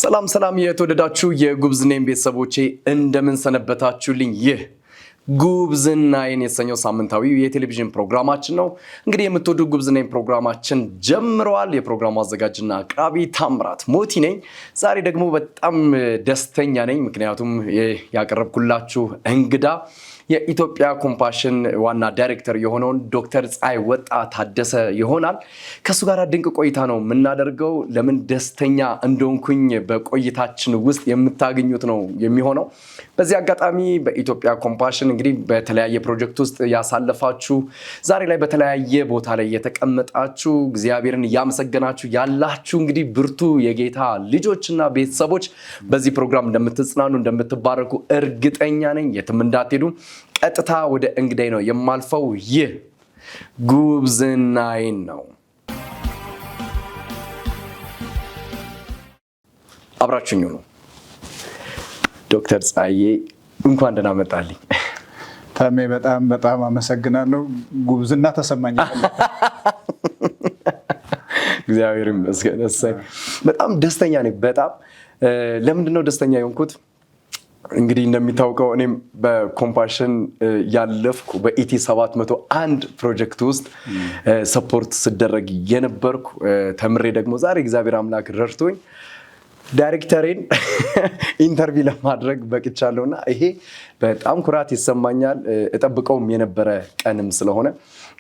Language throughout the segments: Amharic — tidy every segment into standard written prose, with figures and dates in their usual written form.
ሰላም የተወደዳችሁ የጉብዝናዬ ቤተሰቦቼ እንደምን ሰነበታችሁልኝ? ይህ ጉብዝናዬን የተሰኘው ሳምንታዊ የቴሌቪዥን ፕሮግራማችን ነው። እንግዲህ የምትወዱ ጉብዝናዬ ፕሮግራማችን ጀምሯል። የፕሮግራሙ አዘጋጅና አቅራቢ ታምራት ሞቲ ነኝ። ዛሬ ደግሞ በጣም ደስተኛ ነኝ፣ ምክንያቱም ያቀረብኩላችሁ እንግዳ የኢትዮጵያ ኮምፓሽን ዋና ዳይሬክተር የሆነውን ዶክተር ፀሐይ ወጣ ታደሰ ይሆናል። ከሱ ጋር ድንቅ ቆይታ ነው የምናደርገው። ለምን ደስተኛ እንደሆንኩኝ በቆይታችን ውስጥ የምታገኙት ነው የሚሆነው። በዚህ አጋጣሚ በኢትዮጵያ ኮምፓሽን እንግዲህ በተለያየ ፕሮጀክት ውስጥ ያሳለፋችሁ፣ ዛሬ ላይ በተለያየ ቦታ ላይ የተቀመጣችሁ፣ እግዚአብሔርን እያመሰገናችሁ ያላችሁ እንግዲህ ብርቱ የጌታ ልጆችና ቤተሰቦች በዚህ ፕሮግራም እንደምትጽናኑ እንደምትባረኩ እርግጠኛ ነኝ። የትም እንዳትሄዱ። ቀጥታ ወደ እንግዳይ ነው የማልፈው። ይህ ጉብዝናዬ ነው። አብራችሁኝ ነው። ዶክተር ፀሐይ እንኳን ደህና መጣልኝ። ታሜ በጣም አመሰግናለሁ። ጉብዝና ተሰማኝ። እግዚአብሔር ይመስገን። በጣም ደስተኛ ነኝ። በጣም ለምንድነው ደስተኛ የሆንኩት? እንግዲህ እንደሚታወቀው እኔም በኮምፓሽን ያለፍኩ በኢቲ 701 ፕሮጀክት ውስጥ ሰፖርት ስደረግ የነበርኩ ተምሬ ደግሞ ዛሬ እግዚአብሔር አምላክ ረድቶኝ ዳይሬክተሬን ኢንተርቪው ለማድረግ በቅቻለሁና ይሄ በጣም ኩራት ይሰማኛል። እጠብቀውም የነበረ ቀንም ስለሆነ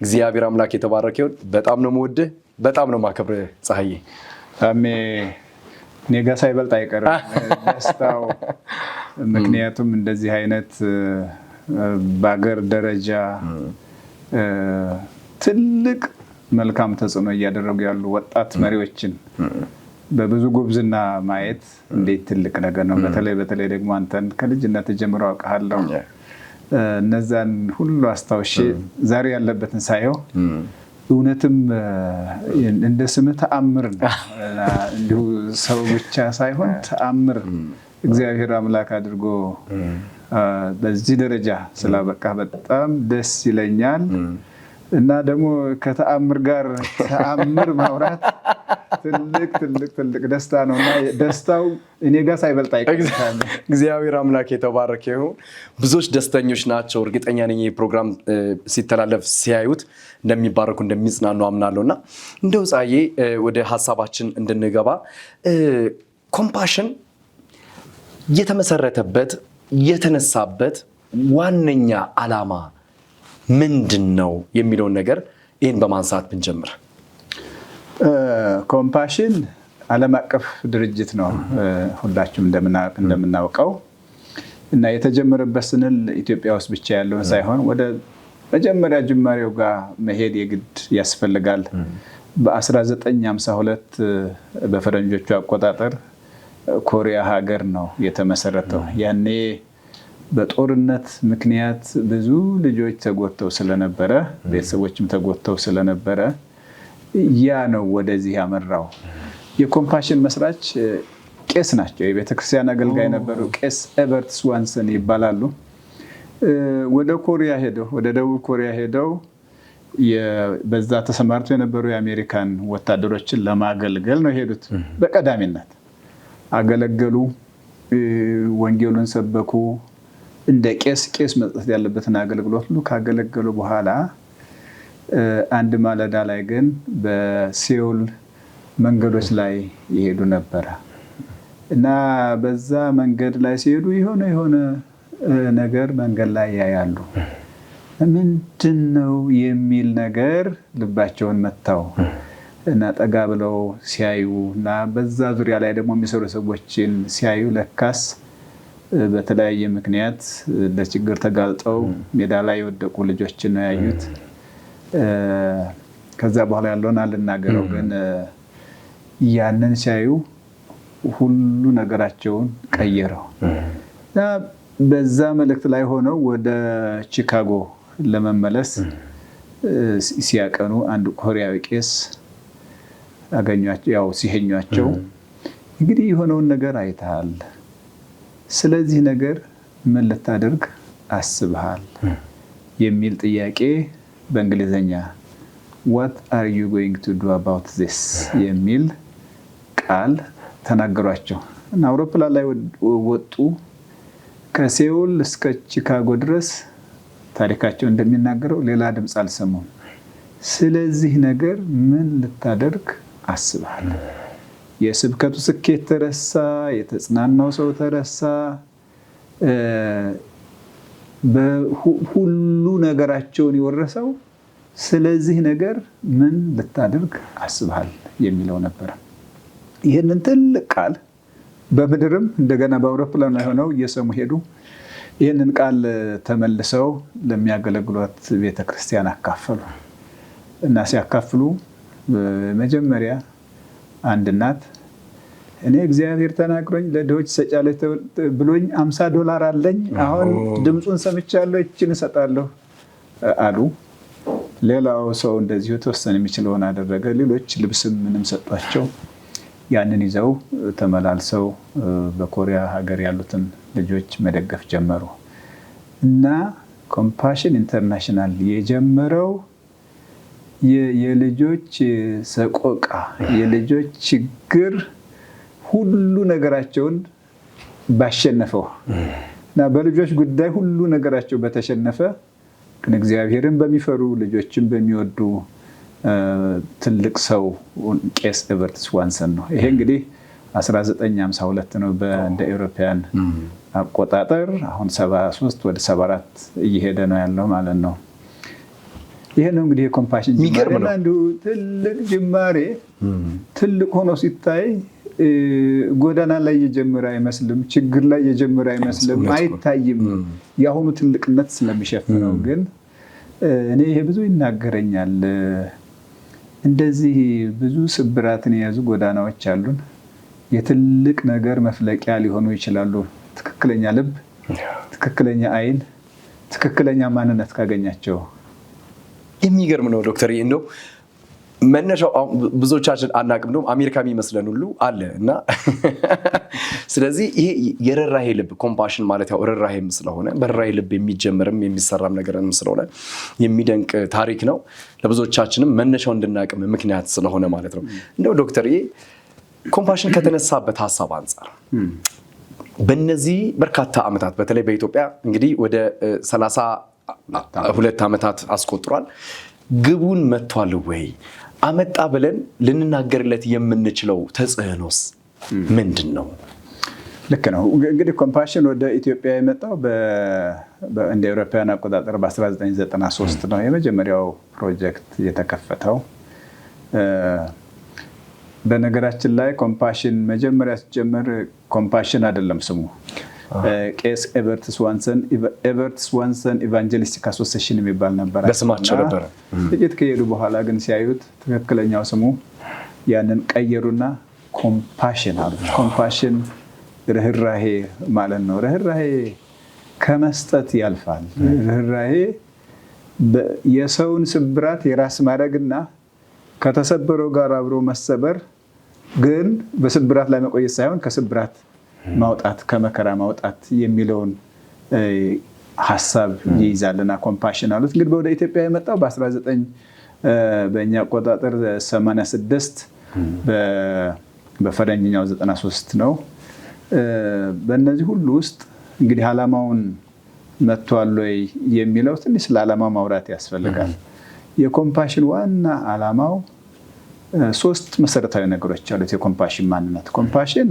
እግዚአብሔር አምላክ የተባረከ ይሁን። በጣም ነው የምወድህ፣ በጣም ነው የማከብርህ ፀሐዬ። ታሜ ኔጋ ሳይበልጥ አይቀርም ደስታው። ምክንያቱም እንደዚህ አይነት በአገር ደረጃ ትልቅ መልካም ተጽዕኖ እያደረጉ ያሉ ወጣት መሪዎችን በብዙ ጉብዝና ማየት እንዴት ትልቅ ነገር ነው። በተለይ ደግሞ አንተን ከልጅነት ጀምሮ አውቃለሁ። እነዛን ሁሉ አስታውሼ ዛሬ ያለበትን ሳየው እውነትም እንደ ስምህ ተአምር ነው። እንዲሁ ሰው ብቻ ሳይሆን ተአምር እግዚአብሔር አምላክ አድርጎ በዚህ ደረጃ ስላበቃ በጣም ደስ ይለኛል። እና ደግሞ ከተአምር ጋር ተአምር ማውራት ትልቅ ደስታ ነው። እና ደስታው እኔ ጋር ሳይበልጥ አይቀርም። እግዚአብሔር አምላክ የተባረከ ይሁን። ብዙዎች ደስተኞች ናቸው። እርግጠኛ ነኝ ፕሮግራም ሲተላለፍ ሲያዩት እንደሚባረኩ እንደሚጽናኑ አምናለሁ። እና እንደው ፀሐዬ ወደ ሀሳባችን እንድንገባ ኮምፓሽን የተመሰረተበት የተነሳበት ዋነኛ ዓላማ ምንድን ነው የሚለውን ነገር ይህን በማንሳት ብንጀምር። ኮምፓሽን ዓለም አቀፍ ድርጅት ነው፣ ሁላችሁም እንደምናውቀው። እና የተጀመረበት ስንል ኢትዮጵያ ውስጥ ብቻ ያለውን ሳይሆን ወደ መጀመሪያ ጅማሬው ጋር መሄድ የግድ ያስፈልጋል። በ1952 በፈረንጆቹ አቆጣጠር ኮሪያ ሀገር ነው የተመሰረተው። ያኔ በጦርነት ምክንያት ብዙ ልጆች ተጎድተው ስለነበረ፣ ቤተሰቦችም ተጎድተው ስለነበረ ያ ነው ወደዚህ ያመራው። የኮምፓሽን መስራች ቄስ ናቸው። የቤተክርስቲያን አገልጋይ ነበሩ። ቄስ ኤቨርት ስዋንሰን ይባላሉ። ወደ ደቡብ ኮሪያ ሄደው በዛ ተሰማርተው የነበሩ የአሜሪካን ወታደሮችን ለማገልገል ነው የሄዱት። በቀዳሚነት አገለገሉ፣ ወንጌሉን ሰበኩ። እንደ ቄስ መስጠት ያለበትን አገልግሎት ሁሉ ካገለገሉ በኋላ አንድ ማለዳ ላይ ግን በሴውል መንገዶች ላይ ይሄዱ ነበረ እና በዛ መንገድ ላይ ሲሄዱ የሆነ ነገር መንገድ ላይ ያያሉ። ምንድን ነው የሚል ነገር ልባቸውን መታው እና ጠጋ ብለው ሲያዩ እና በዛ ዙሪያ ላይ ደግሞ የሚሰሩ ሰዎችን ሲያዩ ለካስ በተለያየ ምክንያት ለችግር ተጋልጠው ሜዳ ላይ የወደቁ ልጆችን ነው ያዩት። ከዛ በኋላ ያለውን አልናገረው፣ ግን ያንን ሲያዩ ሁሉ ነገራቸውን ቀየረው እና በዛ መልእክት ላይ ሆነው ወደ ቺካጎ ለመመለስ ሲያቀኑ አንድ ኮሪያዊ ቄስ አገኟቸው። ሲሄኟቸው እንግዲህ የሆነውን ነገር አይተሃል፣ ስለዚህ ነገር ምን ልታደርግ አስበሃል የሚል ጥያቄ በእንግሊዘኛ what are you going to do about this የሚል ቃል ተናገሯቸው። እና አውሮፕላን ላይ ወጡ። ከሴውል እስከ ቺካጎ ድረስ ታሪካቸው እንደሚናገረው ሌላ ድምፅ አልሰሙም። ስለዚህ ነገር ምን ልታደርግ አስበሃል? የስብከቱ ስኬት ተረሳ፣ የተጽናናው ሰው ተረሳ፣ ሁሉ ነገራቸውን የወረሰው ስለዚህ ነገር ምን ልታደርግ አስበሃል የሚለው ነበር። ይህንን ትልቅ ቃል በምድርም እንደገና በአውሮፕላን ላይ ሆነው እየሰሙ ሄዱ። ይህንን ቃል ተመልሰው ለሚያገለግሏት ቤተክርስቲያን አካፈሉ እና ሲያካፍሉ መጀመሪያ አንድ እናት እኔ እግዚአብሔር ተናግሮኝ ለድሆች ሰጫለች ብሎኝ $50 አለኝ፣ አሁን ድምፁን ሰምቻለሁ፣ እችን እሰጣለሁ አሉ። ሌላው ሰው እንደዚሁ ተወሰነ የሚችለውን አደረገ። ሌሎች ልብስም ምንም ሰጧቸው። ያንን ይዘው ተመላልሰው በኮሪያ ሀገር ያሉትን ልጆች መደገፍ ጀመሩ እና ኮምፓሽን ኢንተርናሽናል የጀመረው የልጆች ሰቆቃ፣ የልጆች ችግር ሁሉ ነገራቸውን ባሸነፈው እና በልጆች ጉዳይ ሁሉ ነገራቸው በተሸነፈ ግን እግዚአብሔርን በሚፈሩ ልጆችን በሚወዱ ትልቅ ሰው ቄስ ኤቨርት ስዋንሰን ነው። ይሄ እንግዲህ 1952 ነው በእንደ አውሮፓውያን አቆጣጠር። አሁን 73 ወደ 74 እየሄደ ነው ያለው ማለት ነው። ይሄ ነው እንግዲህ የኮምፓሽን ጅማሬ። አንዱ ትልቅ ጅማሬ ትልቅ ሆኖ ሲታይ ጎዳና ላይ የጀመረ አይመስልም፣ ችግር ላይ የጀመረ አይመስልም፣ አይታይም። የአሁኑ ትልቅነት ስለሚሸፍነው ግን እኔ ይሄ ብዙ ይናገረኛል። እንደዚህ ብዙ ስብራትን የያዙ ጎዳናዎች አሉን። የትልቅ ነገር መፍለቂያ ሊሆኑ ይችላሉ። ትክክለኛ ልብ፣ ትክክለኛ አይን፣ ትክክለኛ ማንነት ካገኛቸው። የሚገርም ነው ዶክተር። እንደው መነሻው ብዙዎቻችን አናቅም ነው አሜሪካ የሚመስለን ሁሉ አለ እና ስለዚህ ይሄ የርህራሄ ልብ ኮምፓሽን ማለት ያው ርህራሄም ስለሆነ በርህራሄ ልብ የሚጀምርም የሚሰራም ነገርም ስለሆነ የሚደንቅ ታሪክ ነው። ለብዙዎቻችንም መነሻው እንድናቅም ምክንያት ስለሆነ ማለት ነው። እንደው ዶክተር ይሄ ኮምፓሽን ከተነሳበት ሀሳብ አንጻር በእነዚህ በርካታ ዓመታት በተለይ በኢትዮጵያ እንግዲህ ወደ 32 ዓመታት አስቆጥሯል። ግቡን መጥቷል ወይ አመጣ ብለን ልንናገርለት የምንችለው ተጽዕኖስ ምንድን ነው? ልክ ነው። እንግዲህ ኮምፓሽን ወደ ኢትዮጵያ የመጣው እንደ አውሮፓውያን አቆጣጠር በ1993 ነው የመጀመሪያው ፕሮጀክት የተከፈተው። በነገራችን ላይ ኮምፓሽን መጀመሪያ ሲጀመር ኮምፓሽን አይደለም ስሙ። ቄስ ኤቨርት ስዋንሰን ኢቫንጀሊስቲክ አሶሲዬሽን የሚባል ነበር በስማቸው ነበር። ጥቂት ከሄዱ በኋላ ግን ሲያዩት ትክክለኛው ስሙ ያንን ቀየሩና ኮምፓሽን አሉ። ኮምፓሽን ርህራሄ ማለት ነው። ርህራሄ ከመስጠት ያልፋል። ርህራሄ የሰውን ስብራት የራስ ማድረግና ከተሰበረው ጋር አብሮ መሰበር፣ ግን በስብራት ላይ መቆየት ሳይሆን ከስብራት ማውጣት፣ ከመከራ ማውጣት የሚለውን ሀሳብ ይይዛልና ኮምፓሽን አሉት። እንግዲህ ወደ ኢትዮጵያ የመጣው በ19 በእኛ አቆጣጠር 86 በፈረንጅኛው 93 ነው። በእነዚህ ሁሉ ውስጥ እንግዲህ ዓላማውን መጥቷል ወይ የሚለው ትንሽ ስለ ዓላማው ማውራት ያስፈልጋል። የኮምፓሽን ዋና ዓላማው 3 መሰረታዊ ነገሮች አሉት። የኮምፓሽን ማንነት ኮምፓሽን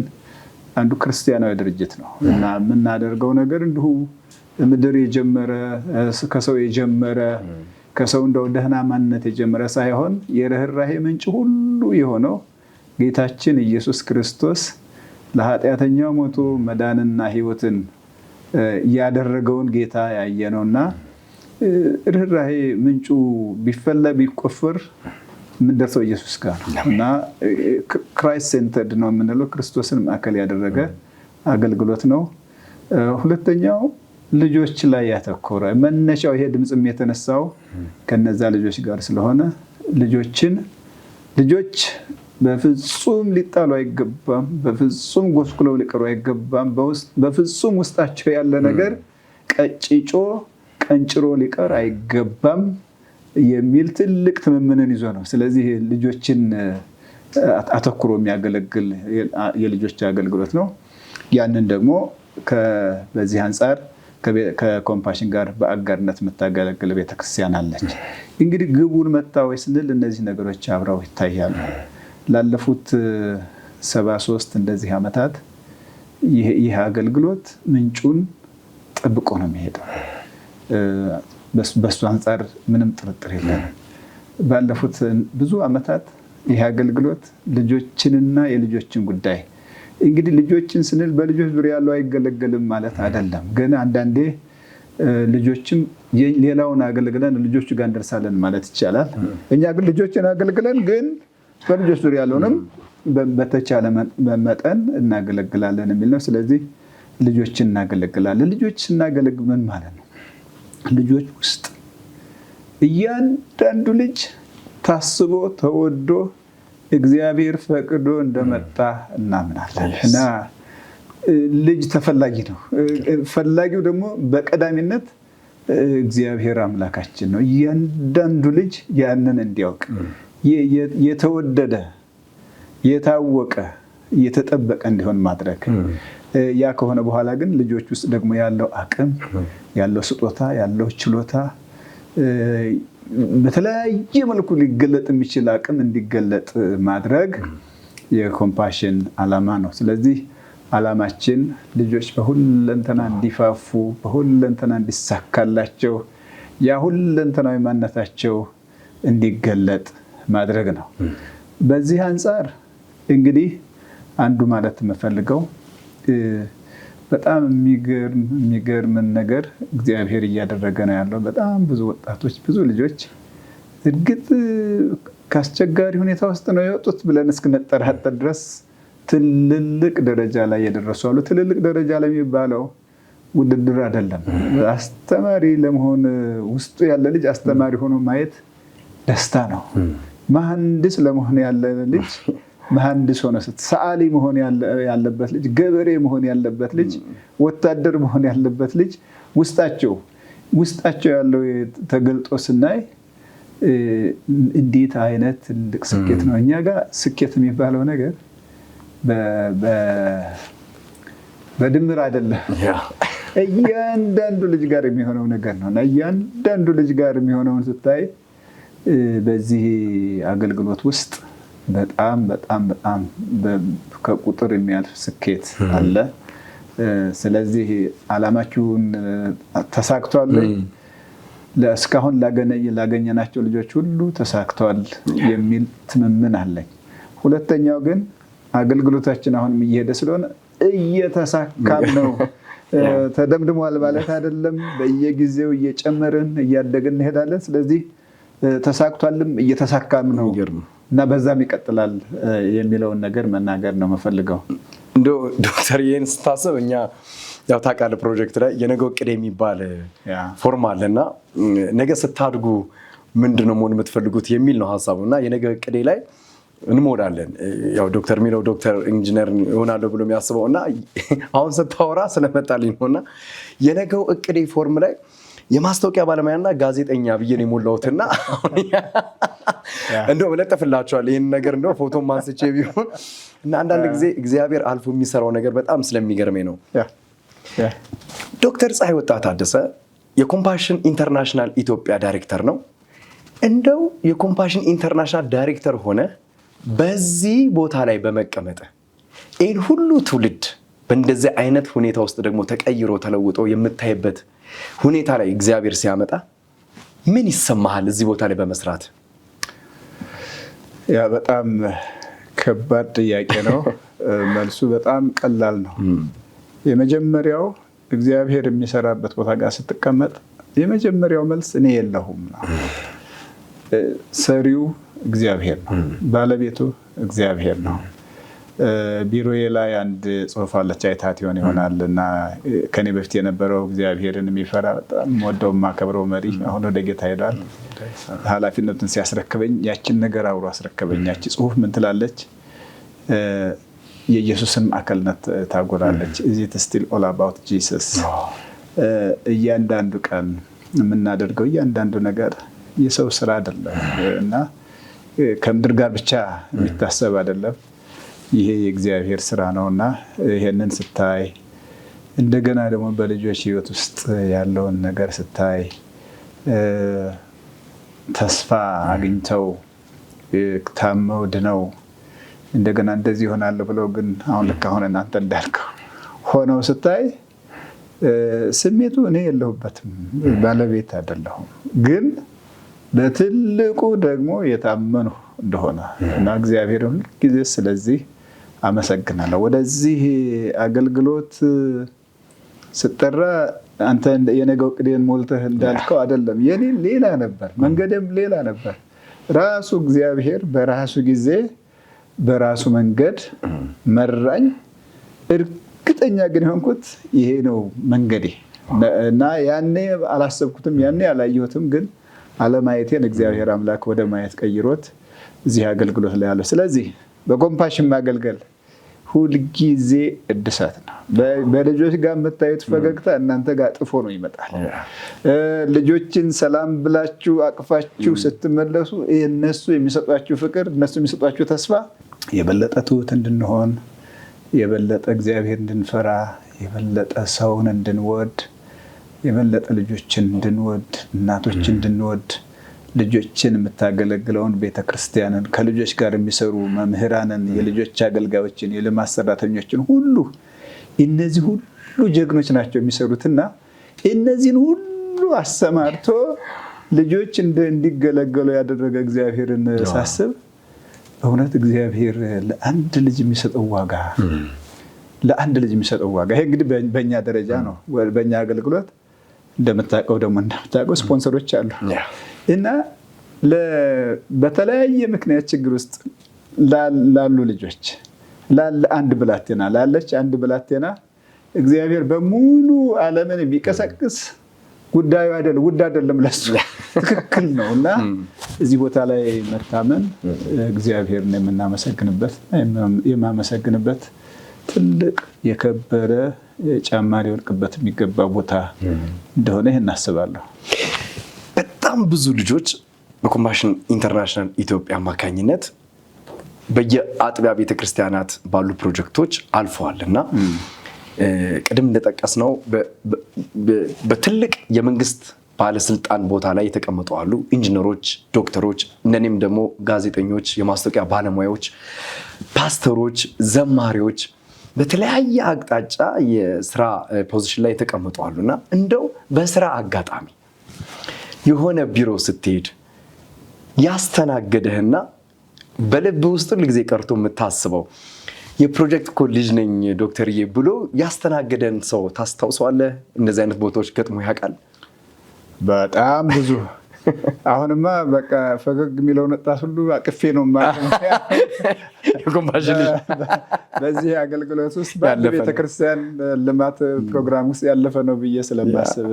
አንዱ ክርስቲያናዊ ድርጅት ነው እና የምናደርገው ነገር እንዲሁ ምድር የጀመረ ከሰው የጀመረ ከሰው እንደው ደህና ማንነት የጀመረ ሳይሆን የርህራሄ ምንጭ ሁሉ የሆነው ጌታችን ኢየሱስ ክርስቶስ ለኃጢአተኛው ሞቶ መዳንና ሕይወትን ያደረገውን ጌታ ያየነውና ርህራሄ ምንጩ ቢፈላ ቢቆፍር የምንደርሰው ኢየሱስ ጋር እና ክራይስት ሴንተርድ ነው የምንለው ክርስቶስን ማዕከል ያደረገ አገልግሎት ነው። ሁለተኛው ልጆች ላይ ያተኮረ መነሻው ይሄ ድምፅም የተነሳው ከነዛ ልጆች ጋር ስለሆነ ልጆች በፍጹም ሊጣሉ አይገባም፣ በፍጹም ጎስቁለው ሊቀሩ አይገባም፣ በፍጹም ውስጣቸው ያለ ነገር ቀንጭሮ ሊቀር አይገባም የሚል ትልቅ ትምምንን ይዞ ነው። ስለዚህ ልጆችን አተኩሮ የሚያገለግል የልጆች አገልግሎት ነው። ያንን ደግሞ በዚህ አንጻር ከኮምፓሽን ጋር በአጋርነት የምታገለግል ቤተክርስቲያን አለች። እንግዲህ ግቡን መታ ወይ ስንል እነዚህ ነገሮች አብረው ይታያሉ። ላለፉት 73 እንደዚህ ዓመታት ይህ አገልግሎት ምንጩን ጠብቆ ነው የሚሄደው። በሱ አንጻር ምንም ጥርጥር የለንም። ባለፉት ብዙ ዓመታት ይህ አገልግሎት ልጆችንና የልጆችን ጉዳይ እንግዲህ ልጆችን ስንል በልጆች ዙሪያ ያለው አይገለገልም ማለት አይደለም። ግን አንዳንዴ ልጆችም ሌላውን አገልግለን ልጆቹ ጋር እንደርሳለን ማለት ይቻላል። እኛ ግን ልጆችን አገልግለን ግን በልጆች ዙሪያ ያለውንም በተቻለ መጠን እናገለግላለን የሚል ነው። ስለዚህ ልጆችን እናገለግላለን። ልጆች ስናገለግል ምን ማለት ነው? ልጆች ውስጥ እያንዳንዱ ልጅ ታስቦ ተወዶ እግዚአብሔር ፈቅዶ እንደመጣ እናምናለን እና ልጅ ተፈላጊ ነው። ፈላጊው ደግሞ በቀዳሚነት እግዚአብሔር አምላካችን ነው። እያንዳንዱ ልጅ ያንን እንዲያውቅ የተወደደ የታወቀ የተጠበቀ እንዲሆን ማድረግ። ያ ከሆነ በኋላ ግን ልጆች ውስጥ ደግሞ ያለው አቅም ያለው ስጦታ ያለው ችሎታ በተለያየ መልኩ ሊገለጥ የሚችል አቅም እንዲገለጥ ማድረግ የኮምፓሽን ዓላማ ነው። ስለዚህ ዓላማችን ልጆች በሁለንተና እንዲፋፉ በሁለንተና እንዲሳካላቸው ያ ሁለንተናዊ ማንነታቸው እንዲገለጥ ማድረግ ነው። በዚህ አንጻር እንግዲህ አንዱ ማለት የምፈልገው በጣም የሚገርምን ነገር እግዚአብሔር እያደረገ ነው ያለው። በጣም ብዙ ወጣቶች ብዙ ልጆች እርግጥ ከአስቸጋሪ ሁኔታ ውስጥ ነው የወጡት ብለን እስክንጠራጠር ድረስ ትልልቅ ደረጃ ላይ የደረሱ አሉ። ትልልቅ ደረጃ ላይ የሚባለው ውድድር አይደለም። አስተማሪ ለመሆን ውስጡ ያለ ልጅ አስተማሪ ሆኖ ማየት ደስታ ነው። መሐንዲስ ለመሆን ያለ ልጅ መሐንዲስ ሆነ ሰዓሊ መሆን ያለበት ልጅ፣ ገበሬ መሆን ያለበት ልጅ፣ ወታደር መሆን ያለበት ልጅ ውስጣቸው ያለው ተገልጦ ስናይ እንዴት አይነት ትልቅ ስኬት ነው። እኛ ጋር ስኬት የሚባለው ነገር በድምር አይደለም፣ እያንዳንዱ ልጅ ጋር የሚሆነው ነገር ነው እና እያንዳንዱ ልጅ ጋር የሚሆነውን ስታይ በዚህ አገልግሎት ውስጥ በጣም በጣም በጣም ከቁጥር የሚያልፍ ስኬት አለ። ስለዚህ ዓላማችሁን ተሳክቷል። እስካሁን ላገኘናቸው ልጆች ሁሉ ተሳክቷል የሚል ትምምን አለኝ። ሁለተኛው ግን አገልግሎታችን አሁንም እየሄደ ስለሆነ እየተሳካም ነው። ተደምድሟል ማለት አይደለም። በየጊዜው እየጨመርን እያደግን እንሄዳለን። ስለዚህ ተሳክቷልም እየተሳካም ነው እና በዛም ይቀጥላል የሚለውን ነገር መናገር ነው የምፈልገው። እንደው ዶክተር ይህን ስታስብ እኛ ያው ታውቃለህ ፕሮጀክት ላይ የነገው ዕቅድ የሚባል ፎርም አለና ነገ ስታድጉ ምንድን ነው መሆን የምትፈልጉት የሚል ነው ሀሳቡ እና የነገ ዕቅዴ ላይ እንሞዳለን። ያው ዶክተር የሚለው ዶክተር ኢንጂነር ይሆናለሁ ብሎ የሚያስበው እና አሁን ስታወራ ስለመጣልኝ ነው እና የነገው ዕቅዴ ፎርም ላይ የማስታወቂያ ባለሙያና ጋዜጠኛ ብዬ ነው የሞላሁትና እንደው መለጠፍላችኋል ይህን ነገር እንደው ፎቶም አንስቼ ቢሆን እና አንዳንድ ጊዜ እግዚአብሔር አልፎ የሚሰራው ነገር በጣም ስለሚገርመኝ ነው። ዶክተር ፀሐይ ወጣ ታደሰ የኮምፓሽን ኢንተርናሽናል ኢትዮጵያ ዳይሬክተር ነው። እንደው የኮምፓሽን ኢንተርናሽናል ዳይሬክተር ሆነ በዚህ ቦታ ላይ በመቀመጥ ይህን ሁሉ ትውልድ በእንደዚህ አይነት ሁኔታ ውስጥ ደግሞ ተቀይሮ ተለውጦ የምታይበት ሁኔታ ላይ እግዚአብሔር ሲያመጣ ምን ይሰማሃል? እዚህ ቦታ ላይ በመስራት ያ በጣም ከባድ ጥያቄ ነው። መልሱ በጣም ቀላል ነው። የመጀመሪያው እግዚአብሔር የሚሰራበት ቦታ ጋር ስትቀመጥ የመጀመሪያው መልስ እኔ የለሁም ነው። ሰሪው እግዚአብሔር ነው። ባለቤቱ እግዚአብሔር ነው። ቢሮዬ ላይ አንድ ጽሑፍ አለች፣ አይታት ይሆናል እና ከኔ በፊት የነበረው እግዚአብሔርን የሚፈራ በጣም ወደው የማከብረው መሪ አሁን ወደ ጌታ ሄዷል። ኃላፊነቱን ሲያስረክበኝ ያችን ነገር አብሮ አስረከበኝ። ያቺ ጽሑፍ ምን ትላለች? የኢየሱስን ማዕከልነት ታጎላለች። Is it still all about Jesus? እያንዳንዱ ቀን የምናደርገው እያንዳንዱ ነገር የሰው ስራ አይደለም እና ከምድር ጋር ብቻ የሚታሰብ አይደለም። ይሄ የእግዚአብሔር ስራ ነውና ይሄንን ስታይ እንደገና ደግሞ በልጆች ህይወት ውስጥ ያለውን ነገር ስታይ ተስፋ አግኝተው ታመው ድነው እንደገና እንደዚህ ይሆናል ብለው ግን አሁን ልክ አሁን እናንተ እንዳልከው ሆነው ስታይ ስሜቱ እኔ የለሁበትም፣ ባለቤት አይደለሁም። ግን በትልቁ ደግሞ የታመኑ እንደሆነ እና እግዚአብሔር ሁሉ ጊዜ ስለዚህ አመሰግናለሁ። ወደዚህ አገልግሎት ስጠራ አንተ የነገው ቅዴን ሞልተህ እንዳልከው አይደለም። የኔ ሌላ ነበር፣ መንገድም ሌላ ነበር። ራሱ እግዚአብሔር በራሱ ጊዜ በራሱ መንገድ መራኝ። እርግጠኛ ግን የሆንኩት ይሄ ነው መንገዴ እና ያኔ አላሰብኩትም፣ ያኔ አላየሁትም። ግን አለማየቴን እግዚአብሔር አምላክ ወደ ማየት ቀይሮት እዚህ አገልግሎት ላይ ያለው። ስለዚህ በኮምፓሽን ማገልገል ሁልጊዜ እድሳት ነው። በልጆች ጋር የምታዩት ፈገግታ እናንተ ጋር ጥፎ ነው ይመጣል። ልጆችን ሰላም ብላችሁ አቅፋችሁ ስትመለሱ እነሱ የሚሰጧችሁ ፍቅር፣ እነሱ የሚሰጧችሁ ተስፋ የበለጠ ትሁት እንድንሆን፣ የበለጠ እግዚአብሔር እንድንፈራ፣ የበለጠ ሰውን እንድንወድ፣ የበለጠ ልጆችን እንድንወድ፣ እናቶችን እንድንወድ፣ ልጆችን የምታገለግለውን ቤተክርስቲያንን፣ ከልጆች ጋር የሚሰሩ መምህራንን፣ የልጆች አገልጋዮችን፣ የልማት ሰራተኞችን ሁሉ እነዚህ ሁሉ ጀግኖች ናቸው የሚሰሩትና እነዚህን ሁሉ አሰማርቶ ልጆች እንዲገለገሉ ያደረገ እግዚአብሔርን ሳስብ በእውነት እግዚአብሔር ለአንድ ልጅ የሚሰጠው ዋጋ ይሄ እንግዲህ በእኛ ደረጃ ነው። በእኛ አገልግሎት እንደምታውቀው ስፖንሰሮች አሉ እና በተለያየ ምክንያት ችግር ውስጥ ላሉ ልጆች ላለች አንድ ብላቴና እግዚአብሔር በሙሉ ዓለምን የሚቀሰቅስ ጉዳዩ ውድ አይደለም ለሱ ትክክል ነው። እና እዚህ ቦታ ላይ መታመን እግዚአብሔርን የማመሰግንበት ትልቅ የከበረ ጫማ ሊወድቅበት የሚገባ ቦታ እንደሆነ ይህን አስባለሁ። በጣም ብዙ ልጆች በኮምፓሽን ኢንተርናሽናል ኢትዮጵያ አማካኝነት በየአጥቢያ ቤተክርስቲያናት ባሉ ፕሮጀክቶች አልፈዋል እና ቅድም እንደጠቀስነው በትልቅ የመንግስት ባለስልጣን ቦታ ላይ የተቀመጡ አሉ። ኢንጂነሮች፣ ዶክተሮች፣ እነኔም ደግሞ ጋዜጠኞች፣ የማስታወቂያ ባለሙያዎች፣ ፓስተሮች፣ ዘማሪዎች በተለያየ አቅጣጫ የስራ ፖዚሽን ላይ የተቀመጡ አሉ እና እንደው በስራ አጋጣሚ የሆነ ቢሮ ስትሄድ ያስተናገደህና በልብ ውስጥ ሁል ጊዜ ቀርቶ የምታስበው የፕሮጀክት እኮ ልጅ ነኝ ዶክተርዬ ብሎ ያስተናገደን ሰው ታስታውሰዋለህ? እንደዚህ አይነት ቦታዎች ገጥሞ ያውቃል? በጣም ብዙ። አሁንማ በቃ ፈገግ የሚለው ወጣት ሁሉ አቅፌ ነው በዚህ አገልግሎት ውስጥ በአንድ ቤተክርስቲያን ልማት ፕሮግራም ውስጥ ያለፈ ነው ብዬ ስለማስብ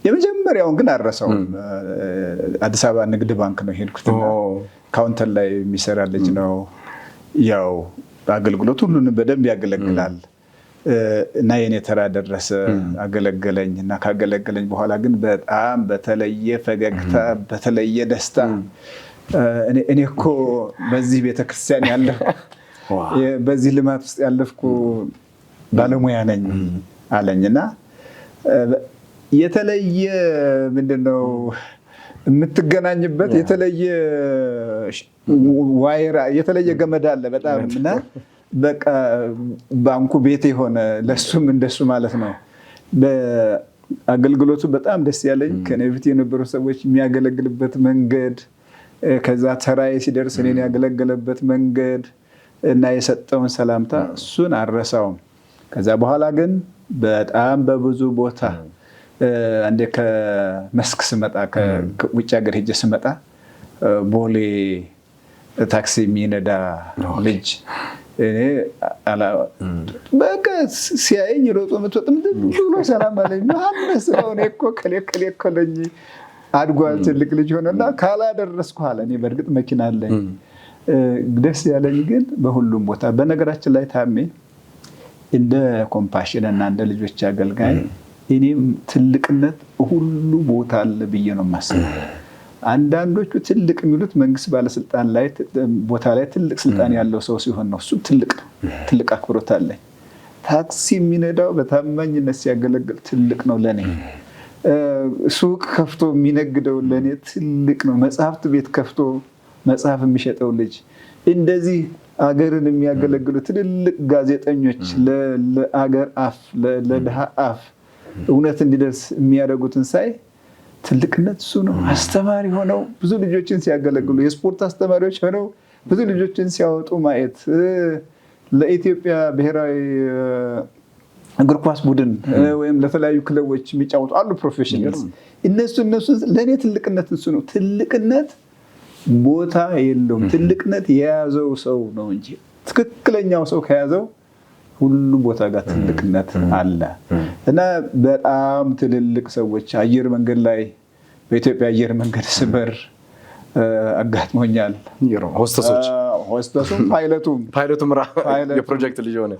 የመጀመሪያውን ግን አልረሳውም። አዲስ አበባ ንግድ ባንክ ነው ሄድኩትና ካውንተር ላይ የሚሰራ ልጅ ነው። ያው አገልግሎት ሁሉንም በደንብ ያገለግላል እና የኔ ተራ ደረሰ፣ አገለገለኝ እና ካገለገለኝ በኋላ ግን በጣም በተለየ ፈገግታ፣ በተለየ ደስታ እኔ እኮ በዚህ ቤተክርስቲያን ያለፍኩ በዚህ ልማት ውስጥ ያለፍኩ ባለሙያ ነኝ አለኝና የተለየ ምንድነው የምትገናኝበት የተለየ ገመድ አለ በጣም እና በቃ ባንኩ ቤት የሆነ ለሱም እንደሱ ማለት ነው። በአገልግሎቱ በጣም ደስ ያለኝ ከኔ በፊት የነበሩ ሰዎች የሚያገለግልበት መንገድ፣ ከዛ ተራዬ ሲደርስ እኔን ያገለገለበት መንገድ እና የሰጠውን ሰላምታ እሱን አልረሳውም። ከዛ በኋላ ግን በጣም በብዙ ቦታ አንዴ ከመስክ ስመጣ ከውጭ ሀገር ሄጄ ስመጣ ቦሌ ታክሲ የሚነዳ ልጅ እኔ በቃ ሲያየኝ ሮጦ መጥቶም ብሎ ሰላም አለኝ። ማነስ ነው? እኔ እኮ ከሌ ኮለኝ አድጓል ትልቅ ልጅ ሆነና ካላደረስኩ አለ። እኔ በእርግጥ መኪና አለኝ። ደስ ያለኝ ግን በሁሉም ቦታ በነገራችን ላይ ታሜ እንደ ኮምፓሽን እና እንደ ልጆች አገልጋይ እኔም ትልቅነት ሁሉ ቦታ አለ ብዬ ነው የማስበው። አንዳንዶቹ ትልቅ የሚሉት መንግስት ባለስልጣን ላይ ቦታ ላይ ትልቅ ስልጣን ያለው ሰው ሲሆን ነው። እሱ ትልቅ አክብሮት አለኝ። ታክሲ የሚነዳው በታማኝነት ሲያገለግል ትልቅ ነው ለኔ። ሱቅ ከፍቶ የሚነግደው ለኔ ትልቅ ነው። መጽሐፍት ቤት ከፍቶ መጽሐፍ የሚሸጠው ልጅ፣ እንደዚህ አገርን የሚያገለግሉ ትልልቅ ጋዜጠኞች ለአገር አፍ ለድሃ አፍ እውነት እንዲደርስ የሚያደርጉትን ሳይ ትልቅነት እሱ ነው። አስተማሪ ሆነው ብዙ ልጆችን ሲያገለግሉ፣ የስፖርት አስተማሪዎች ሆነው ብዙ ልጆችን ሲያወጡ ማየት፣ ለኢትዮጵያ ብሔራዊ እግር ኳስ ቡድን ወይም ለተለያዩ ክለቦች የሚጫወቱ አሉ ፕሮፌሽናልስ። እነሱ ለእኔ ትልቅነት እሱ ነው። ትልቅነት ቦታ የለውም። ትልቅነት የያዘው ሰው ነው እንጂ ትክክለኛው ሰው ከያዘው ሁሉ ቦታ ጋር ትልቅነት አለ። እና በጣም ትልልቅ ሰዎች አየር መንገድ ላይ በኢትዮጵያ አየር መንገድ ስበር አጋጥሞኛል። ሆስተሱም ፓይለቱም የፕሮጀክት ልጅ ሆነ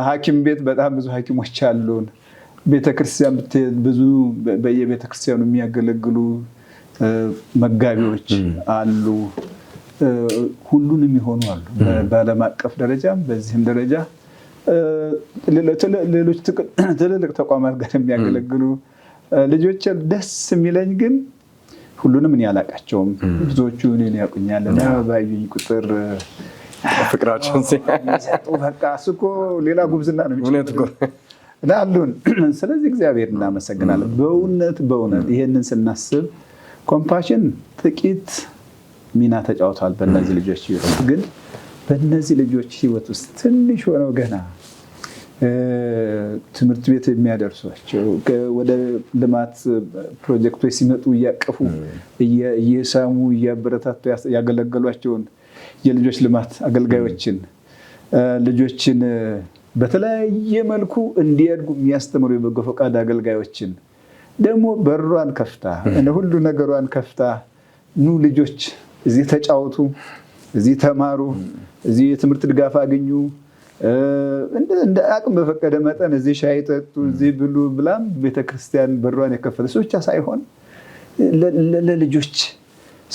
ሐኪም ቤት በጣም ብዙ ሐኪሞች አሉን። ቤተክርስቲያን ብትሄድ ብዙ በየቤተክርስቲያኑ የሚያገለግሉ መጋቢዎች አሉ። ሁሉንም ይሆኑ አሉ። በዓለም አቀፍ ደረጃም በዚህም ደረጃ ሌሎች ትልልቅ ተቋማት ጋር የሚያገለግሉ ልጆች ደስ የሚለኝ ግን ሁሉንም እኔ አላውቃቸውም። ብዙዎቹ እኔን ያውቁኛል እና ባዩኝ ቁጥር ፍቅራቸውን ሲሰጡ በቃ እሱ እኮ ሌላ ጉብዝና ነው እና አሉን። ስለዚህ እግዚአብሔር እናመሰግናለን። በእውነት ይሄንን ስናስብ ኮምፓሽን ጥቂት ሚና ተጫውቷል በእነዚህ ልጆች ህይወት። ግን በእነዚህ ልጆች ህይወት ውስጥ ትንሽ ሆነው ገና ትምህርት ቤት የሚያደርሷቸው ወደ ልማት ፕሮጀክቶች ሲመጡ እያቀፉ እየሳሙ እያበረታቱ ያገለገሏቸውን የልጆች ልማት አገልጋዮችን ልጆችን በተለያየ መልኩ እንዲያድጉ የሚያስተምሩ የበጎ ፈቃድ አገልጋዮችን ደግሞ በሯን ከፍታ ሁሉ ነገሯን ከፍታ ኑ ልጆች እዚህ ተጫወቱ፣ እዚህ ተማሩ፣ እዚህ የትምህርት ድጋፍ አግኙ፣ እንደ አቅም በፈቀደ መጠን እዚህ ሻይ ጠጡ፣ እዚህ ብሉ ብላም ቤተክርስቲያን በሯን የከፈተች ብቻ ሳይሆን ለልጆች